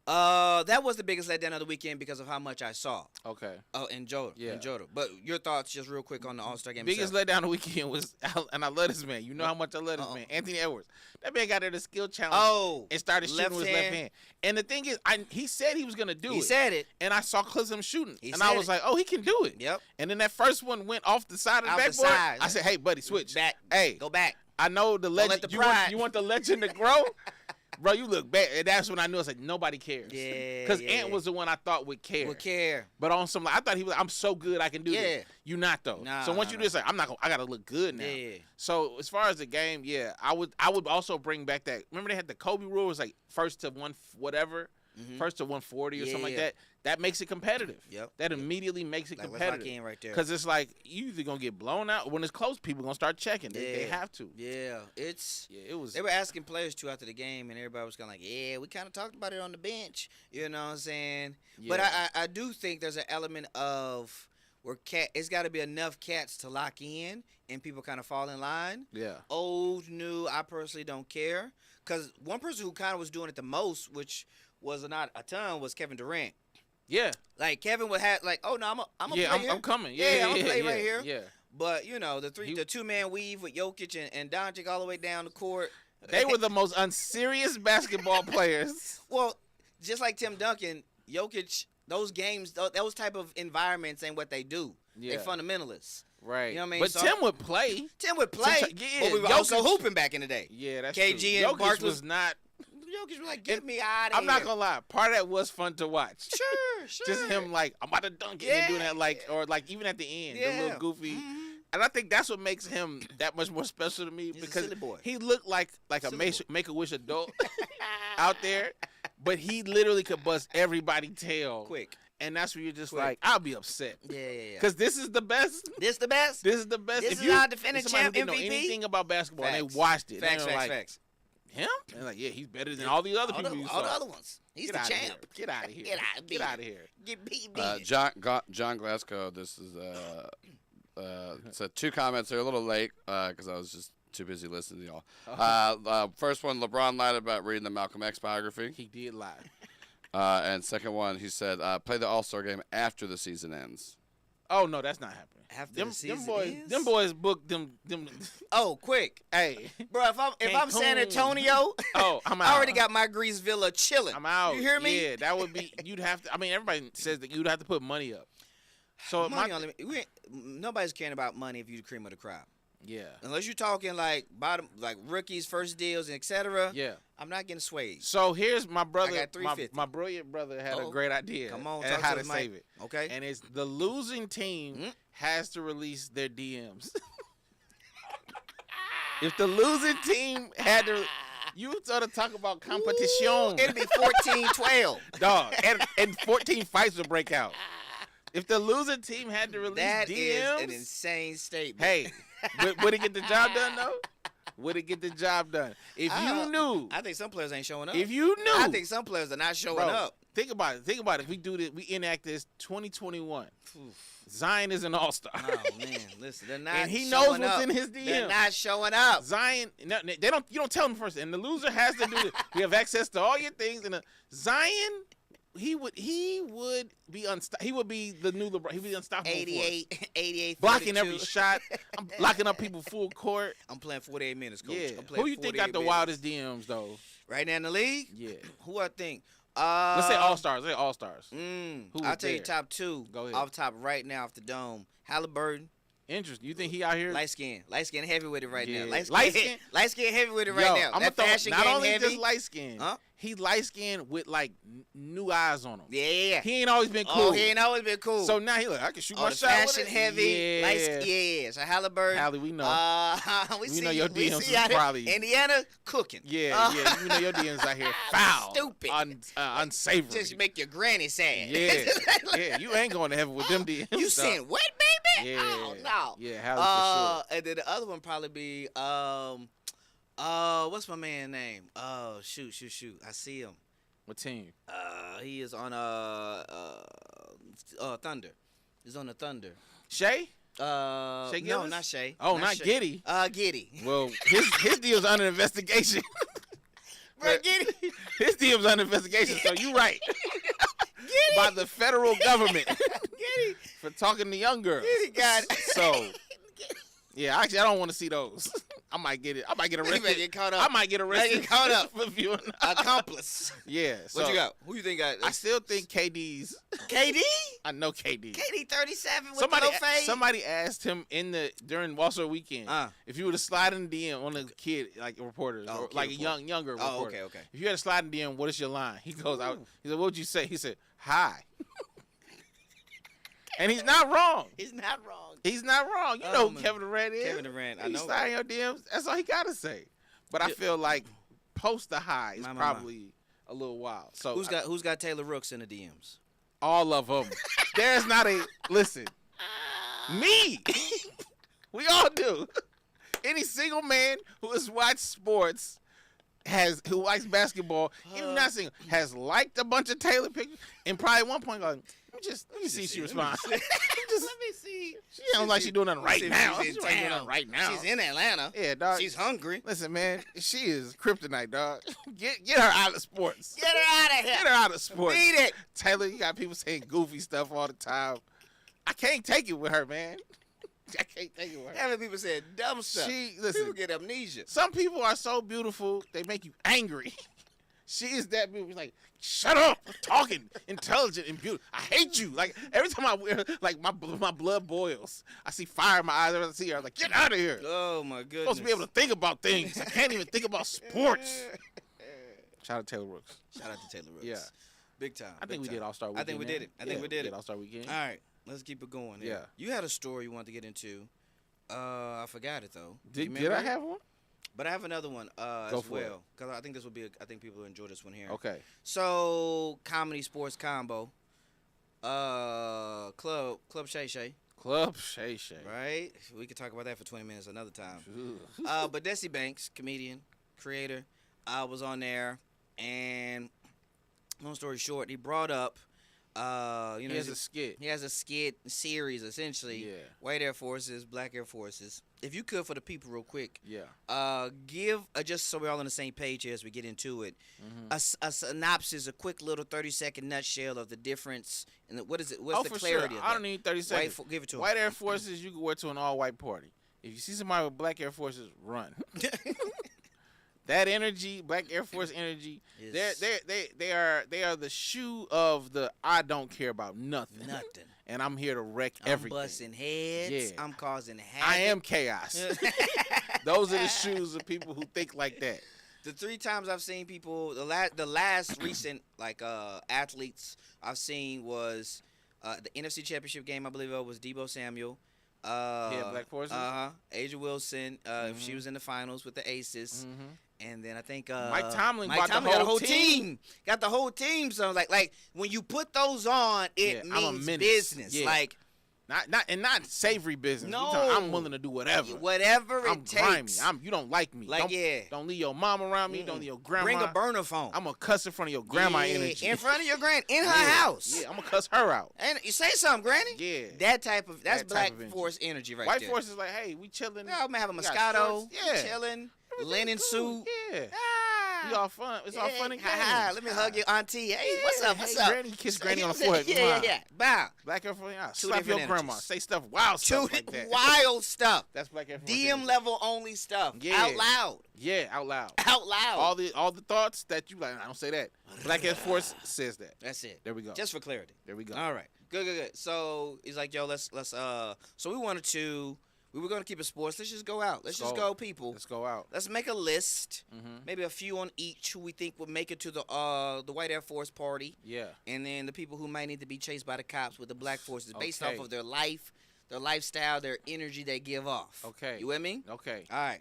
That was the biggest letdown of the weekend because of how much I saw. Okay. Oh, enjoyed it. But your thoughts, just real quick, on the All-Star game biggest itself. letdown of the weekend was, and I love this man. You know how much I love this man, Anthony Edwards. That man got there the skill challenge and started shooting with his left hand. And the thing is, he said he was going to do it. He said it. And I saw clips of him shooting. And I was like, oh, he can do it. Yep. And then that first one went off the side of the backboard. I said, hey, buddy, switch. Back. Hey. Go back. I know the legend. You want the legend to grow? Bro, you look bad. And that's when I knew. I was like, nobody cares. Yeah. Because Ant was the one I thought would care. But on some, I thought he was. I'm so good, I can do this. You not though. So once you do this, like, I'm not. I gotta look good now. Yeah. So as far as the game, I would also bring back that. Remember they had the Kobe rule. It was like first to one whatever, first to 140 or something like that. That makes it competitive. Yep. That immediately makes it competitive. Let's lock in right there. Because it's like you either gonna get blown out when it's close. People gonna start checking. They have to. Yeah, it was. They were asking players too after the game, and everybody was kind of like, "Yeah, we kind of talked about it on the bench." You know what I'm saying? Yeah. But I do think there's an element of where it's got to be enough cats to lock in, and people kind of fall in line. Yeah. Old, new. I personally don't care, because one person who kind of was doing it the most, which was not a ton, was Kevin Durant. Yeah, like Kevin would have I'm a play here. I'm coming. I'm gonna play right here. Yeah, but you know the 2-man weave with Jokic and Doncic all the way down the court. They were the most unserious basketball players. Well, just like Tim Duncan, Jokic, those games, those type of environments ain't what they do. Yeah. They're fundamentalists. Right. You know what I mean? But Tim would play. But we were also hooping back in the day. Yeah, that's KG true. and Barkley was not. Jokic was like, get me out of here. I'm not gonna lie. Part of that was fun to watch. Sure. Just him like, I'm about to dunk it and doing that or even at the end, the little goofy. And I think that's what makes him that much more special to me. He's because a silly boy. He looked like a Make-A-Wish adult out there, but he literally could bust everybody's tail quick. And that's where you're just like, I'll be upset. Yeah. Because this is the best. This the best. This is the best. This is our defending champ MVP. Know anything about basketball, and they watched it. Facts. Him? And like, he's better than all the other people you saw. All the other ones. He's the champ. Get out of here. Get out of here. Get beat. John Glasgow, this is so 2 comments. They're a little late because I was just too busy listening to y'all. First one, LeBron lied about reading the Malcolm X biography. He did lie. And second one, he said, play the All-Star game after the season ends. Oh, no, that's not happening. After the season ends? Them boys booked them. Oh, quick. Hey. Bro, if I'm San Antonio, I'm out. I already got my Grease Villa chilling. I'm out. You hear me? Yeah, that would be, you'd have to, everybody says that you'd have to put money up. So nobody's caring about money if you're the cream of the crop. Yeah. Unless you're talking like rookies, first deals, and etc. Yeah. I'm not getting swayed. So here's my brother. I got $350. My brilliant brother had a great idea. Come on, how to save it. Okay. And it's the losing team has to release their DMs. If the losing team had to, you sort of talk about competition. It'd be 14-12. Dog, and 14 fights would break out. If the losing team had to release that DMs, is an insane statement. Hey, would it get the job done though? Would it get the job done? If you knew, I think some players ain't showing up. If you knew, I think some players are not showing up. Think about it. We do this. We enact this 2021. Zion is an all-star. Oh man, listen, they're not. And he knows what's in his DM. They're not showing up. Zion, no, they don't. You don't tell them first. And the loser has to do it. We have access to all your things. And Zion. He would be he would be the new LeBron. He'd be unstoppable. 88, blocking every shot. I'm locking up people full court. I'm playing 48 minutes, coach. Yeah. Who you think got the wildest DMs though? Right now in the league? Yeah. Who I think? Let's say all-stars. Let's say all-stars. I'll tell you top 2. Go ahead. Off top right now off the dome. Halliburton. Interesting. You think he out here? Light skin heavy with it right now. Light skin heavy with it right now. I'm that fashion not game only heavy. just light skin. Huh? He light skinned with like new eyes on him. Yeah. He ain't always been cool. Oh, he ain't always been cool. So now he like, I can shoot my shot fashion with it. heavy. Light skin. Yeah. So Halliburton. Hallie, we know. We know your DMs is probably Indiana cooking. Yeah. You know your DMs out here foul. Stupid. Unsavory. Just make your granny sad. Yeah. You ain't going to heaven with them DMs. You saying what, baby? Yeah. Oh, no. Yeah, Hallie for sure. And then the other one probably be What's my man's name? Oh, shoot. I see him. What team? He is on Thunder. He's on the Thunder. Shea? Shea no, not Shea. Oh, not Shea. Giddy. Giddy. Well, his deal's under investigation. Bro, Giddy. His deal's under investigation, so you right. Giddy. By the federal government. Giddy. For talking to young girls. Giddy got it. So, yeah, actually, I don't want to see those. I might get arrested. You might get caught up. I might get arrested. Get caught up. For viewing. Accomplice. Yeah. So, what you got? Who you think got? I still think KD's. KD? I know KD. KD 37 with the low fade. Somebody asked him during Walsall weekend if you were to slide in the DM on a kid, like a reporter, or like a younger reporter. Okay. If you had to slide in the DM, what is your line? He goes out. He said, "What would you say?" He said, "Hi." And he's not wrong. He's not wrong. He's not wrong. You know who Kevin Durant is. Kevin Durant, I know. He's sliding your DMs. That's all he got to say. But I feel like post the high is probably a little wild. So who's got Taylor Rooks in the DMs? All of them. There's not a listen. Me. We all do. Any single man who has watched sports who likes basketball, even not single, has liked a bunch of Taylor pictures, and probably at one point going, let me see if she responds. Let me see. She don't like she's doing nothing right now. She's doing nothing right now. She's in Atlanta. Yeah, dog. She's hungry. Listen, man, she is kryptonite, dog. Get her out of sports. Get her out of here. Get her out of sports. Beat it. Taylor, you got people saying goofy stuff all the time. I can't take it with her, man. I can't take it with her. Having people saying dumb stuff. Listen, people get amnesia. Some people are so beautiful, they make you angry. She is that beautiful. Like, shut up. I'm talking. Intelligent and beautiful. I hate you. Like, every time I wear, like, my blood boils. I see fire in my eyes. Every time I see her, I'm like, get out of here. Oh, my goodness. I'm supposed to be able to think about things. I can't even think about sports. Shout out to Taylor Rooks. Shout out to Taylor Rooks. Yeah. Big time. I think we did All-Star Weekend. I think we did it. I think we did it. All-Star Weekend. All right. Let's keep it going. Yeah. You had a story you wanted to get into. I forgot it, though. Did I have one? But I have another one as Go for well, because I think this will be. I think people will enjoy this one here. Okay. So, comedy sports combo. Club Shay Shay. Club Shay Shay. Right. We could talk about that for 20 minutes another time. But Desi Banks, comedian, creator, was on there, and long story short, he brought up. He has a skit. He has a skit series, essentially. Yeah. White Air Forces, Black Air Forces. If you could, for the people, real quick. Yeah. Give just so we're all on the same page here as we get into it. Mm-hmm. A synopsis, a quick little 30-second nutshell of the difference and what is it? What's the clarity of that? I don't need 30 seconds. Give it to him. White Air Forces, you can wear to an all-white party. If you see somebody with Black Air Forces, run. That energy, Black Air Force energy, they are the shoe of the I don't care about nothing. And I'm here to wreck everything. I'm busting heads. Yeah. I'm causing havoc. I am chaos. Those are the shoes of people who think like that. The 3 times I've seen people, the last recent athletes I've seen was the NFC Championship game. I believe it was Debo Samuel. Black Forces. Asia Wilson. She was in the finals with the Aces. Mm-hmm. And then I think Mike Tomlin got the whole team. Got the whole team. So like when you put those on, it means business. Yeah. Like not savory business. No, I'm willing to do whatever. Whatever it takes. Grimy. You don't like me. Like don't leave your mom around me. Don't leave your grandma. Bring a burner phone. I'm gonna cuss in front of your grandma energy. In front of your in her house. Yeah, I'm gonna cuss her out. And you say something, Granny. Yeah. That's Black Force energy right White there. Force is like, hey, we chilling. Yeah, I'm gonna have a Moscato. Yeah. Chilling. Linen suit. Yeah. We all fun. It's all fun and games. Let me hug your auntie. Hey, what's up? What's up? Granny, kiss Granny on the forehead. Yeah. Bow. Black Air Force. Slap your grandma. Say stuff, wild stuff like that. Wild stuff. That's Black Air Force. DM level only stuff. Yeah. Out loud. Yeah, out loud. Out loud. All the thoughts that you like. I don't say that. Black Air Force says that. That's it. There we go. Just for clarity. There we go. All right. Good. So he's like, yo, let's. So we were going to keep it sports. Let's just go out. Let's just go, people. Let's go out. Let's make a list. Mm-hmm. Maybe a few on each who we think would make it to the White Air Force party. Yeah. And then the people who might need to be chased by the cops with the Black Forces based off of their life, their lifestyle, their energy they give off. Okay. You with me? Okay. All right.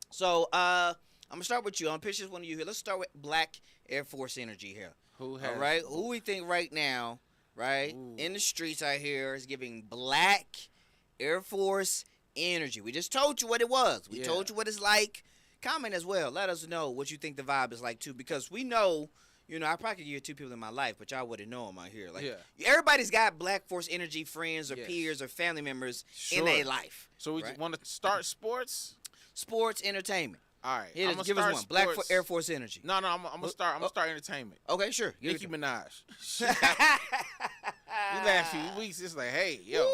So I'm going to start with you. I'm going to pitch this one to you here. Let's start with Black Air Force energy here. All right? Who we think right now, right, in the streets out here is giving Black Air Force energy. We just told you what it was. We told you what it's like comment as well. Let us know what you think the vibe is like too, because we know. I probably could give you 2 people in my life, but y'all wouldn't know them out here. Like, everybody's got Black Force Energy friends or peers or family members in their life. So we want to start sports? Sports, entertainment. All right. Give us one. Sports. Black Air Force Energy. No, I'm gonna start entertainment. Okay, sure. Nicki Minaj. We last few weeks, it's like, hey, yo,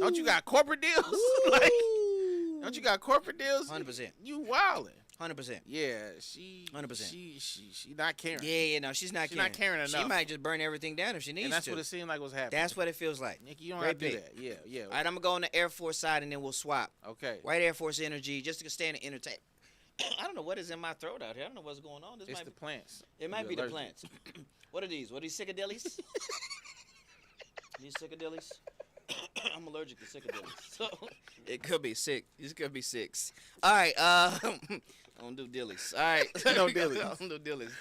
don't you got corporate deals? Don't you got corporate deals? 100%. You wildin'. 100%. Yeah, she 100%. She not caring. Yeah, no, she's not caring. She's not caring enough. She might just burn everything down if she needs to. And that's what it seemed like was happening. That's what it feels like. Nicki, you don't have to do that. Yeah. All right, I'm going to go on the Air Force side, and then we'll swap. Okay. White Air Force Energy, just to stay in the entertainment. I don't know what is in my throat out here. I don't know what's going on. It's the plants. It might be the plants. What are these? What are these, psychedelis? These psychedelis? I'm allergic to psychedelis. So it could be sick. This could be six. All right. I don't do dillies. All right. No dillies. I don't do dillies.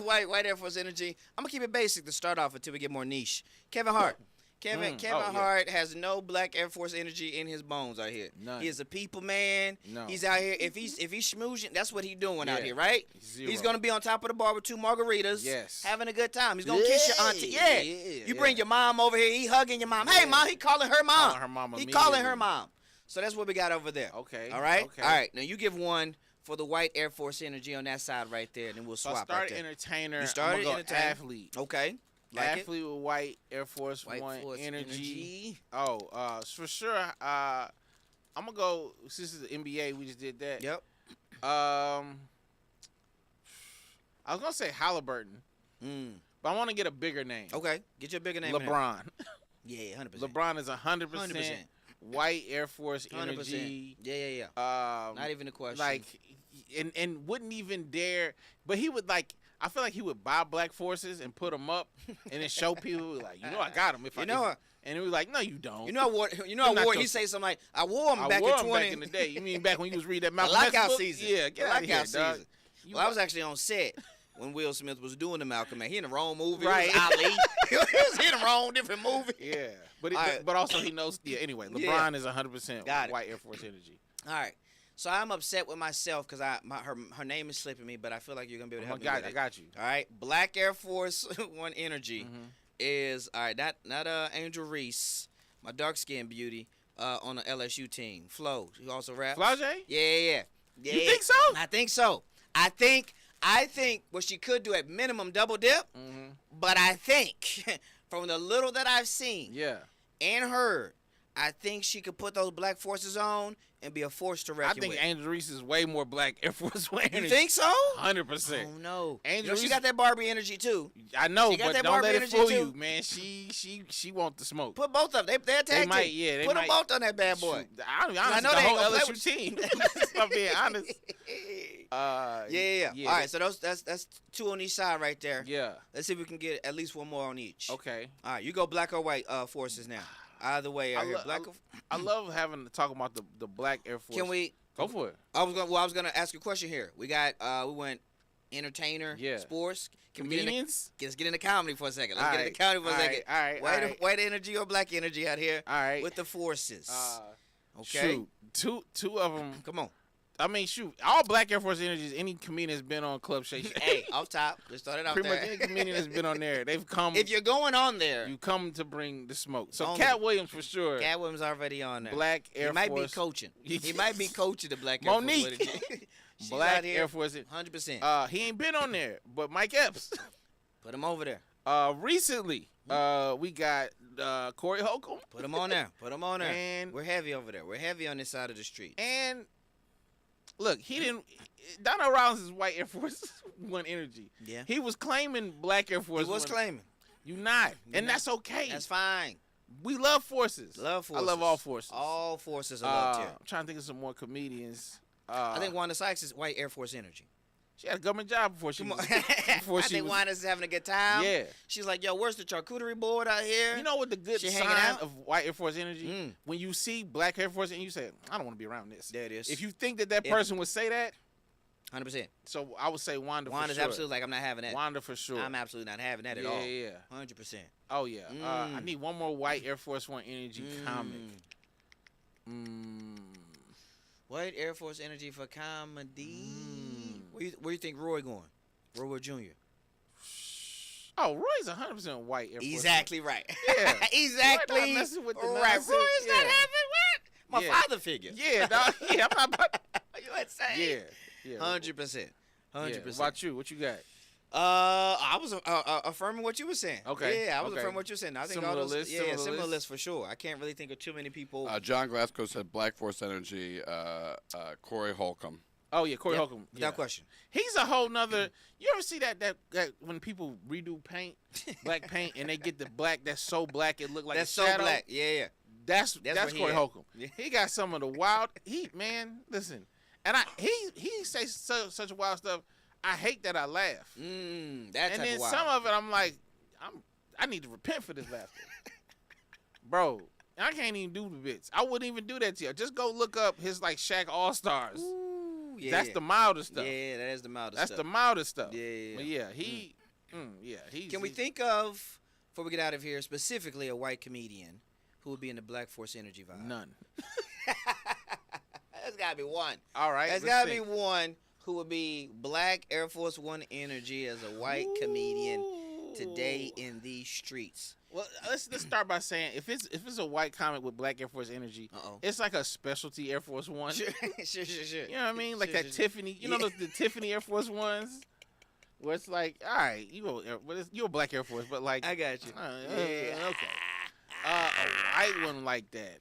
White Air Force Energy. I'm going to keep it basic to start off until we get more niche. Kevin Hart. Kevin Hart has no Black Air Force Energy in his bones out here. None. He is a people man. No. He's out here. If he's schmoozing, that's what he's doing out here, right? Zero. He's gonna be on top of the bar with 2 margaritas. Yes. Having a good time. He's gonna kiss your auntie. Yeah. You bring your mom over here. He hugging your mom. Hey, mom. He calling her mom. Calling her mom he calling her mom. So that's what we got over there. Okay. All right. Okay. All right. Now you give one for the White Air Force Energy on that side right there, and then we'll swap. So I started right there. entertainer. You started I'm gonna go entertainer. athlete. Okay. Athlete with White Air Force White One Force energy. Oh, for sure. I'm gonna go. Since it's the NBA, we just did that. Yep. I was gonna say Halliburton, but I want to get a bigger name. Okay, get your bigger name. LeBron. Yeah, 100%. LeBron is 100% White Air Force 100%. energy. Yeah. Not even a question. Like, and wouldn't even dare. But he would like. I feel like he would buy Black Forces and put them up, and then show people like, I got them. And he was like, no, you don't. I wore. He say something like, I wore them back in 20. Back in the day. You mean back when you was reading that Malcolm X lockout book? season? Yeah, get out of here, dog. Well, I was actually on set when Will Smith was doing the Malcolm X. He in the wrong movie. Right. Ali. He was in the wrong different movie. Yeah, but also he knows. Yeah. Anyway, LeBron is 100% White Air Force energy. All right. So I'm upset with myself because her name is slipping me, but I feel like you're gonna be able to help me with it. I got you. All right, Black Air Force One Energy is all right. Not Angel Reese, my dark skinned beauty, on the LSU team. Flo, you also rap. Flau'jae? Yeah. You think so? I think so. I think what she could do at minimum double dip, but I think from the little that I've seen, and heard, I think she could put those Black Forces on and be a force to reckon with. I think Angel Reese is way more Black Air Force One energy. You think so? 100%. Oh no, Angel Reese, she got that Barbie energy too. I know, but don't let it fool you, man. She want the smoke. Put both of them. They're tag team. They put might. them both on that bad boy. I know the whole gonna LSU team. I'm being honest. Yeah. All right, so that's 2 on each side right there. Yeah. Let's see if we can get at least one more on each. Okay. All right, you go Black or White Forces now. Either way, out here. I love having to talk about the Black Air Force. Can we go for it? I was gonna ask you a question here. We got we went entertainer, sports, comedians. Let's get into comedy for a second. Let's get into comedy for a second. All right. White energy or Black energy out here. All right. With the forces. Okay. Shoot, two of them. Come on. I mean, shoot, all Black Air Force energies. Any comedian has been on Club Shay Shay. Hey, off top. Let's start it out Pretty there. much any comedian has been on there. They've come. If you're going on there, you come to bring the smoke. So only. Cat Williams for sure. Cat Williams already on there. Black Air Force. He might be coaching. He might be coaching the Black Monique. Air Force. Monique. Black Air Force. 100%. He ain't been on there, but Mike Epps. Put him over there. Recently, we got Corey Holcomb. Put him on there. And we're heavy over there. We're heavy on this side of the street. And look, he didn't. Donnell Rollins is White Air Force One energy. Yeah. He was claiming Black Air Force. He was claiming. You not, and that's okay. That's fine. We love forces. I love all forces. All forces are loved here. I'm trying to think of some more comedians. I think Wanda Sykes is White Air Force energy. She had a government job before she was. I think Wanda's having a good time. Yeah. She's like, yo, where's the charcuterie board out here? You know what the good sign of White Air Force energy? When you see Black Air Force and you say, I don't want to be around this. There it is. If you think that person would say that. 100%. So I would say Wanda for sure. Wanda's absolutely like, I'm not having that. Wanda for sure. I'm absolutely not having that at all. Yeah. 100%. Oh, yeah. I need one more White Air Force One energy comic. White Air Force energy for comedy. Where you think Roy going? Roy Wood Jr. Oh, Roy's 100% white Air Force. Exactly right. Yeah. Exactly. Roy not messing with the right. nonsense. Roy's not Yeah. having what? My Yeah. father figure. Yeah, dog. Yeah, I'm not about. You insane? Yeah. 100%. 100%. Yeah. What about you? What you got? I was affirming what you were saying. Okay. Yeah, I was Okay. affirming what you were saying. I think Similar all those, list, similar similar list for sure. I can't really think of too many people. John Glasgow said Black Force Energy. Corey Holcomb. Oh yeah, Corey Yep, Holcomb. without Yeah. question. He's a whole nother. You ever see that when people redo paint, black paint, and they get the black that's so black it look like That's a so shadow? black. Yeah. That's where he Corey at. Holcomb. Yeah. He got some of the wild. Listen, and he says such wild stuff. I hate that I laugh. That And type then of wild. some of it, I'm like, I need to repent for this laughter, bro. I can't even do the bits. I wouldn't even do that to you. Just go look up his like Shaq All Stars. Ooh, yeah. That's the mildest stuff. Yeah, that is the mildest That's stuff. the mildest stuff. Yeah. But yeah, he's. Can we think of, before we get out of here, specifically a white comedian who would be in the Black Force Energy vibe? None. There's got to be one. All right. There's got to be one who would be Black Air Force One energy as a white comedian today in these streets. Well, let's start by saying if it's a white comic with Black Air Force energy, it's like a specialty Air Force One. Sure. You know what I mean? Like Sure. Tiffany. You know the Tiffany Air Force Ones, where it's like, all right, you're a Black Air Force, but like I got you. Okay. A white one like that.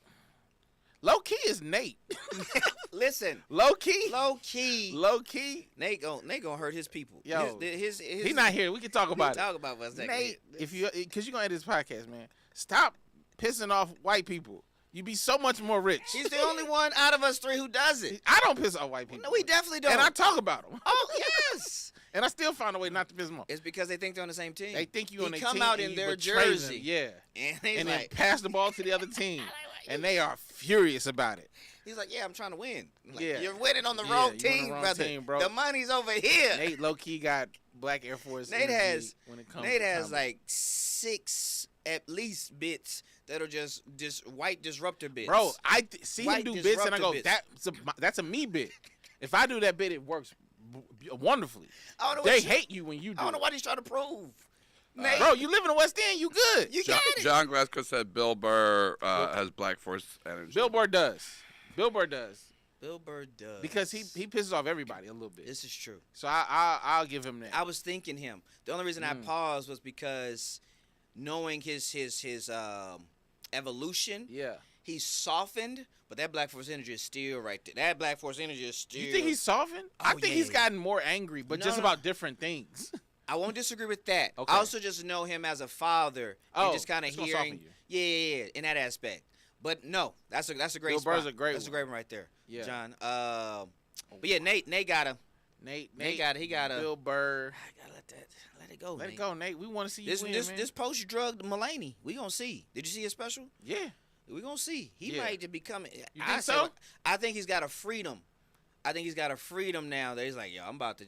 Low key is Nate. Listen. Low key. Nate gonna hurt his people. Yo, his he's not here. We can talk about it. Talk about for a second. Nate, because you're gonna edit this podcast, man. Stop pissing off white people. You'd be so much more rich. He's the only one out of us three who does it. I don't piss off white people. No, we definitely don't. And I talk about them. Oh yes. And I still find a way not to piss them off. It's because they think they're on the same team. They think you on their team. Come out and in you their betray jersey. them. Yeah. And he's and like, then pass the ball to the other team. And they are furious about it. he's like, yeah, I'm trying to win. I'm like, Yeah. You're winning on the Yeah, wrong you're on the team, wrong brother. team, bro. The money's over here. Nate low key got Black Air Force. Nate energy has when it comes Nate to has comedy. like 6 at least bits that are just white disruptor bits. Bro, I see him White do bits and I go, disruptor that's a me bit. If I do that bit, it works wonderfully. I don't know They what hate you when you do I don't know it. what he's trying to prove. Nate, Bro, you live in the West End, you good. you got it. John Glasgow said Bill Burr has Black Force Energy. Billboard does. Billboard does. Bill Burr does. Because he pisses off everybody a little bit. This is true. So I'll give him that. I was thinking him. The only reason I paused was because knowing his evolution, Yeah. he's softened, but that Black Force energy is still right there. That Black Force energy is still. You think he's softened? I think yeah, he's yeah. gotten more angry, but No, just no. about different things. I won't disagree with that. Okay. I also just know him as a father and just kind of it's gonna hearing, soften yeah, in that aspect. But no, that's a great Bill spot. Burr's a great That's one. a great one right there, Yeah. John. But yeah, Nate got him. Nate He got a. Bill Burr. I gotta let it go. Let Nate. it go, Nate. We want to see you This win, this man. this post you drugged Mulaney. We gonna see. Did you see his special? Yeah. We gonna see. He Yeah. might just be coming. You think so? I think he's got a freedom. I think he's got a freedom now that he's like, yo, I'm about to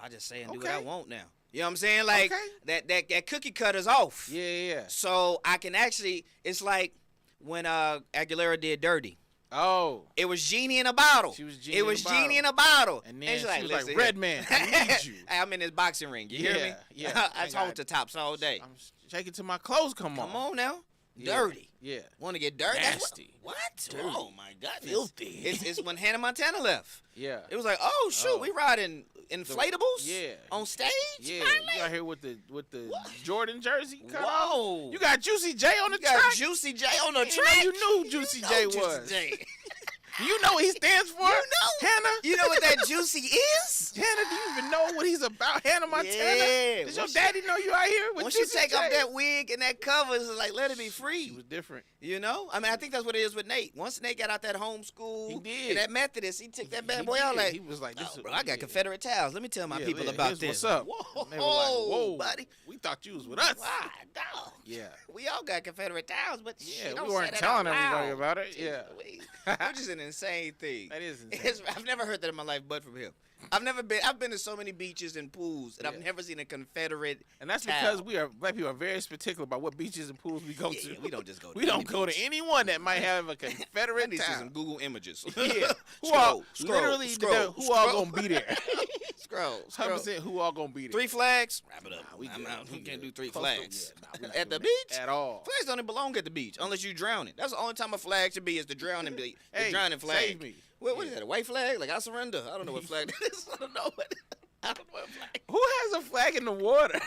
I'll just say and do what I Okay. want now. You know what I'm saying? Like Okay. that cookie cutter's off. Yeah. So I can actually. It's like when Aguilera did Dirty. Oh. It was Genie in a bottle. She was Genie It in was a bottle. Genie in a bottle. And then she's she was like, "Listen Red here." Man, I need you. Hey, I'm in this boxing ring. You hear me? Yeah. I told the tops all day. I'm shaking till my clothes come Come off. on now. Yeah. Dirty. Yeah. Want to get dirty? That's Nasty. What? Dirty. Oh my goodness. Filthy. It's when Hannah Montana left. Yeah. It was like, oh shoot, Oh. we riding inflatables. Yeah. On stage. Yeah. finally? You out here with the What? Jordan jersey cut off. Whoa. You got Juicy J on the You got track. Juicy J on the You know track. you knew Juicy J Juicy was. J. You know what he stands for? You know. Hannah. You know what that Juicy is? Hannah, do you even know what he's about? Hannah Montana? Yeah. Does your Once daddy know you out here with Once you Juicy take J? off that wig and that cover, it's like let it be She free. was different. You know? I mean, I think that's what it is with Nate. Once Nate got out that homeschool He did. and that Methodist, he took that bad He boy out did. like, He was like, "No, this is- bro, I got yeah. Confederate towels. Let me tell my Yeah, people yeah, about here's this. What's up? Whoa, And they were like, whoa, buddy. We thought you was with us. Wow, dog. Yeah. We all got Confederate towels, but Yeah, shit, don't we weren't say that telling out everybody loud. about it. Jeez Yeah. Louise. Which is an insane thing. That is insane. I've never heard that in my life but from him. I've been to so many beaches and pools, and I've never seen a Confederate. And that's towel. because black people are very particular about what beaches and pools we go to. Yeah, we don't just go. We don't go to anyone that might have a Confederate I need to see towel. some Google images. Yeah, Scroll. Who all gonna be there? Scroll. 100% who all gonna be there? 3 flags. Wrap it up. We I'm good. out. We can't do 3 Close flags to- yeah, at the beach. at all. Flags don't even belong at the beach unless you drowning. That's the only time a flag should be is the drowning. The Hey, drowning flag. save me. What is that? A white flag? Like I surrender. I don't know what flag that is. I don't know what flag. Who has a flag in the water?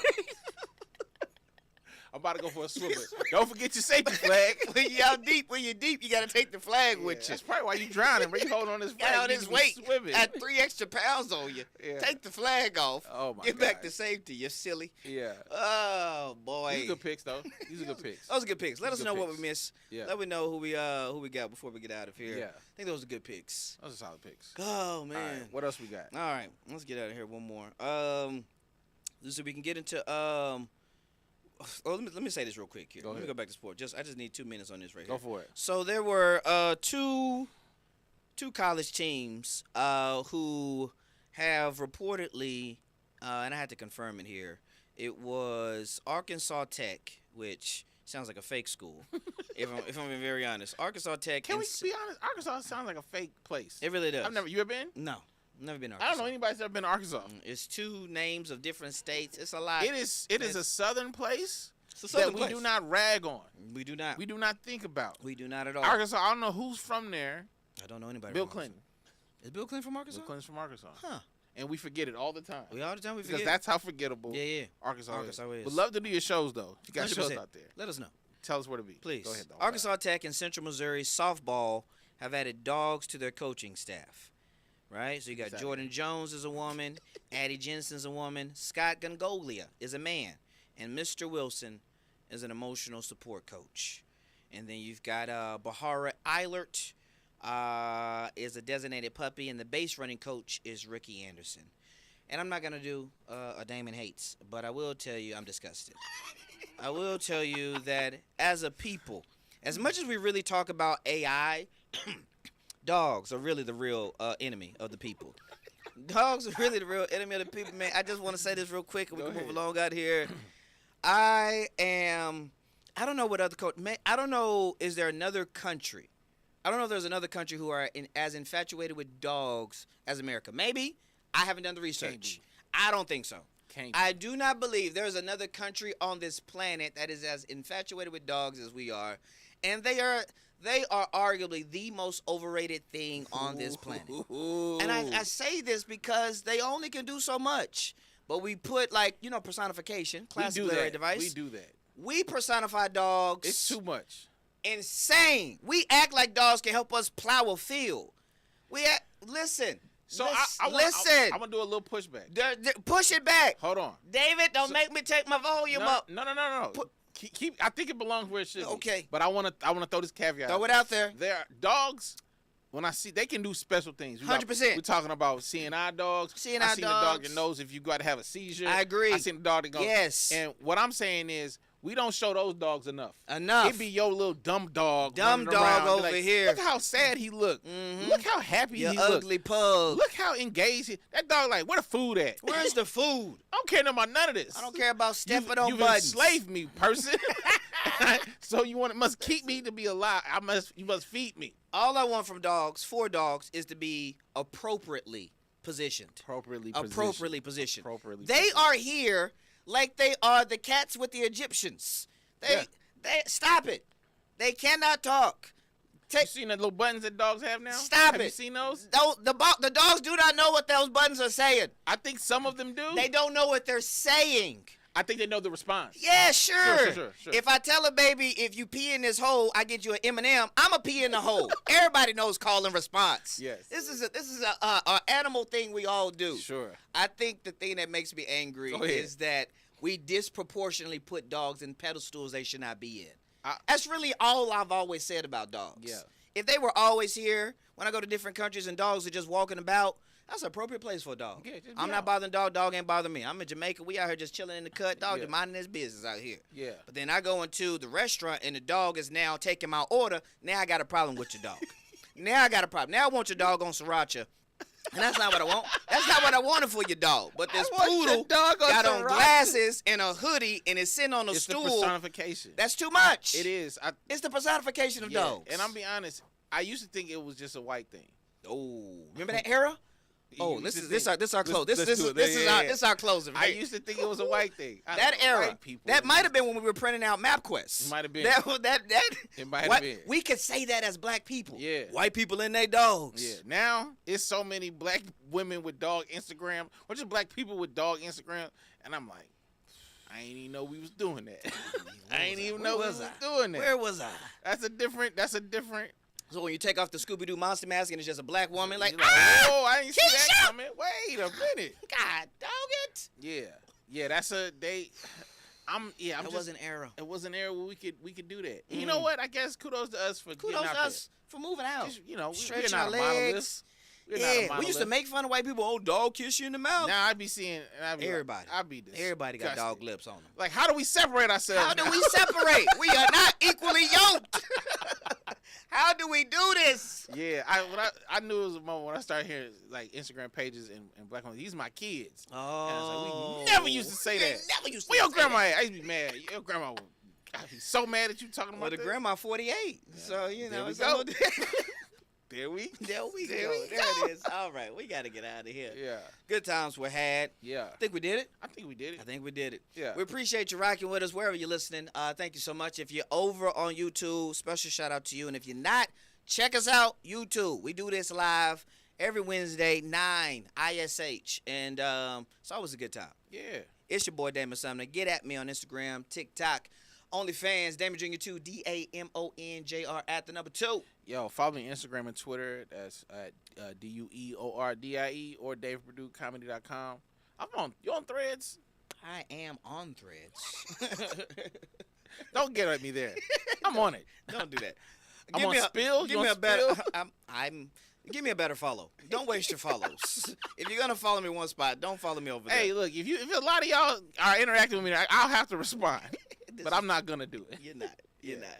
I'm about to go for a swim. Don't forget your safety flag. When you're deep, you gotta take the flag with you. That's probably why you drowning, bro. You hold on this flag. Got all you this be weight swimming. at 3 extra pounds on you. Yeah. Take the flag off. Oh my Get back God. to safety. You're silly. Yeah. Oh boy. These are good picks, though. These are good picks. Those are good picks. Let Those us are know good what we picks. missed. Yeah. Let me know who we got before we get out of here. Yeah. I think those are good picks. Those are solid picks. Oh man. All right, what else we got? All right, let's get out of here. One more. So we can get into let me say this real quick here. Go Let me ahead. go back to sport. I just need 2 minutes on this right Go here. for it. So there were two college teams who have reportedly, and I had to confirm it here. It was Arkansas Tech, which sounds like a fake school. if I'm being very honest, Arkansas Tech. Can we be honest? Arkansas sounds like a fake place. It really does. You ever been? No, never been to I Arkansas. don't know anybody that's ever been to Arkansas. It's 2 names of different states. It's a lot. It is a southern place It's a southern that we place. do not rag on. We do not. We do not think about. We do not at all. Arkansas, I don't know who's from there. I don't know anybody. Bill from Clinton. Arkansas. Is Bill Clinton from Arkansas? Bill Clinton's from Arkansas. Huh. And we forget it all the time. We all the time we Because forget. that's how forgettable Yeah. Arkansas is. is. Would love to do your shows, though. If you got 100%. shows out there, Let us know, tell us where to be. please. Go ahead, though. Arkansas Tech and Central Missouri softball have added dogs to their coaching staff. Right? So you got Exactly. Jordan Jones is a woman, Addie Jensen's a woman, Scott Gongoglia is a man, and Mr. Wilson is an emotional support coach. And then you've got Bahara Eilert is a designated puppy, and the base running coach is Ricky Anderson. And I'm not going to do a Damon hates, but I will tell you I'm disgusted. I will tell you that as a people, as much as we really talk about AI, dogs are really the real enemy of the people. Dogs are really the real enemy of the people, man. I just want to say this real quick, and we Go can move ahead. along out here. I don't know what other coach. I don't know. Is there another country? I don't know if there's another country who are as infatuated with dogs as America. Maybe. I haven't done the research. I don't think so. I do not believe there's another country on this planet that is as infatuated with dogs as we are, and they are arguably the most overrated thing on this planet. And I say this because they only can do so much. But we put personification, classic literary device. We do that. We personify dogs. It's too much. Insane. We act like dogs can help us plow a field. Listen. So listen. I'm gonna do a little pushback. Push it back. Hold on. David, don't make me take my volume up. No. Keep. I think it belongs where it should be. Okay. But I wanna throw this caveat. Throw it out there. There are dogs. When I see, they can do special things. 100%. We're talking about CNI dogs. CNI I seen the dog dogs. that knows if you got to have a seizure. I agree. I seen the dog that goes. Yes. And what I'm saying is, we don't show those dogs enough. Enough. It be your little dumb dog. Dumb running dog around, over like, here. Look how sad he looked. Mhm. Look how happy You he looked. ugly pug. Look how engaged he. That dog like, where the food at? Where's the food? I don't care about none of this. I don't care about stepping on You've buttons. enslaved me, person. So you must keep me to be alive. You must feed me. All I want from dogs, for dogs, is to be appropriately positioned. Appropriately positioned. Appropriately They positioned. are here like they are the cats with the Egyptians. They stop it. They cannot talk. You seen the little buttons that dogs have now? Stop Have it. you seen those? The dogs do not know what those buttons are saying. I think some of them do. They don't know what they're saying. I think they know the response. Yeah, sure. Sure. If I tell a baby, if you pee in this hole, I get you an M&M, I'ma pee in the hole. Everybody knows call and response. Yes. This is a animal thing we all do. Sure. I think the thing that makes me angry Go ahead. is that we disproportionately put dogs in pedestals they should not be in. I- That's really all I've always said about dogs. Yeah. If they were always here, when I go to different countries and dogs are just walking about, that's an appropriate place for a dog. Yeah, just be I'm not out. bothering dog ain't bothering me. I'm in Jamaica, we out here just chilling in the cut, dog Yeah. just minding his business out here. Yeah. But then I go into the restaurant and the dog is now taking my order. Now I got a problem with your dog. Now I got a problem. Now I want your dog on sriracha And that's not what I want. That's not what I wanted for your dog. But this poodle got on glasses and a hoodie and is sitting on a stool. It's the personification. That's too much. It is. It's the personification of dogs. And I'm being honest, I used to think it was just a white thing. Oh, remember that era? Oh, this is our close. This is our closing. I used to think it was a white thing. That era. That might have been when we were printing out MapQuest. It might have been. It might have been. We could say that as black people. Yeah. White people and their dogs. Yeah. Now it's so many black women with dog Instagram, or just black people with dog Instagram, and I'm like, I ain't even know we was doing that. I ain't even know we was doing that. Where was I? That's a different. So when you take off the Scooby-Doo monster mask and it's just a black woman, like, oh, I ain't see that coming. Wait a minute. God, dog it. Yeah. That's a they. It was an era. It was an era where we could do that. You know what? I guess kudos to us for getting out there. For moving out. Just, we're not our a legs. monolith. We used to make fun of white people. Oh, dog kiss you in the mouth. Now I be seeing everybody. I be this. Everybody got dog lips on them. Like, how do we separate ourselves? How do we separate? We are not equally yoked. How do we do this? Yeah, I knew it was a moment when I started hearing like Instagram pages and black women. These are my kids. Oh, and I was like, we never used to say that. Never used to. Where your grandma at? I used to be mad. Your grandma, I'd be so mad at you talking about. Well, the grandma 48, so you know. There we go. There it is. All right, we got to get out of here. Yeah. Good times were had. Yeah. I think we did it. I think we did it. Yeah. We appreciate you rocking with us wherever you're listening. Thank you so much. If you're over on YouTube, special shout out to you. And if you're not, check us out, YouTube. We do this live every Wednesday, 9 ISH. And it's always a good time. Yeah. It's your boy, Damon Sumner. Get at me on Instagram, TikTok, OnlyFans, Damon Jr. 2, DAMONJR at the number 2. Yo, follow me on Instagram and Twitter. That's at DUEORDIE or DavePurdueComedy.com. You on Threads? I am on Threads. Don't get at me there. I'm on it. Don't do that. I'm on Spill. Give me a better. Give me a better follow. Don't waste your follows. If you're gonna follow me one spot, don't follow me over there. Hey, look, if a lot of y'all are interacting with me, I'll have to respond. But I'm not gonna do it. You're not.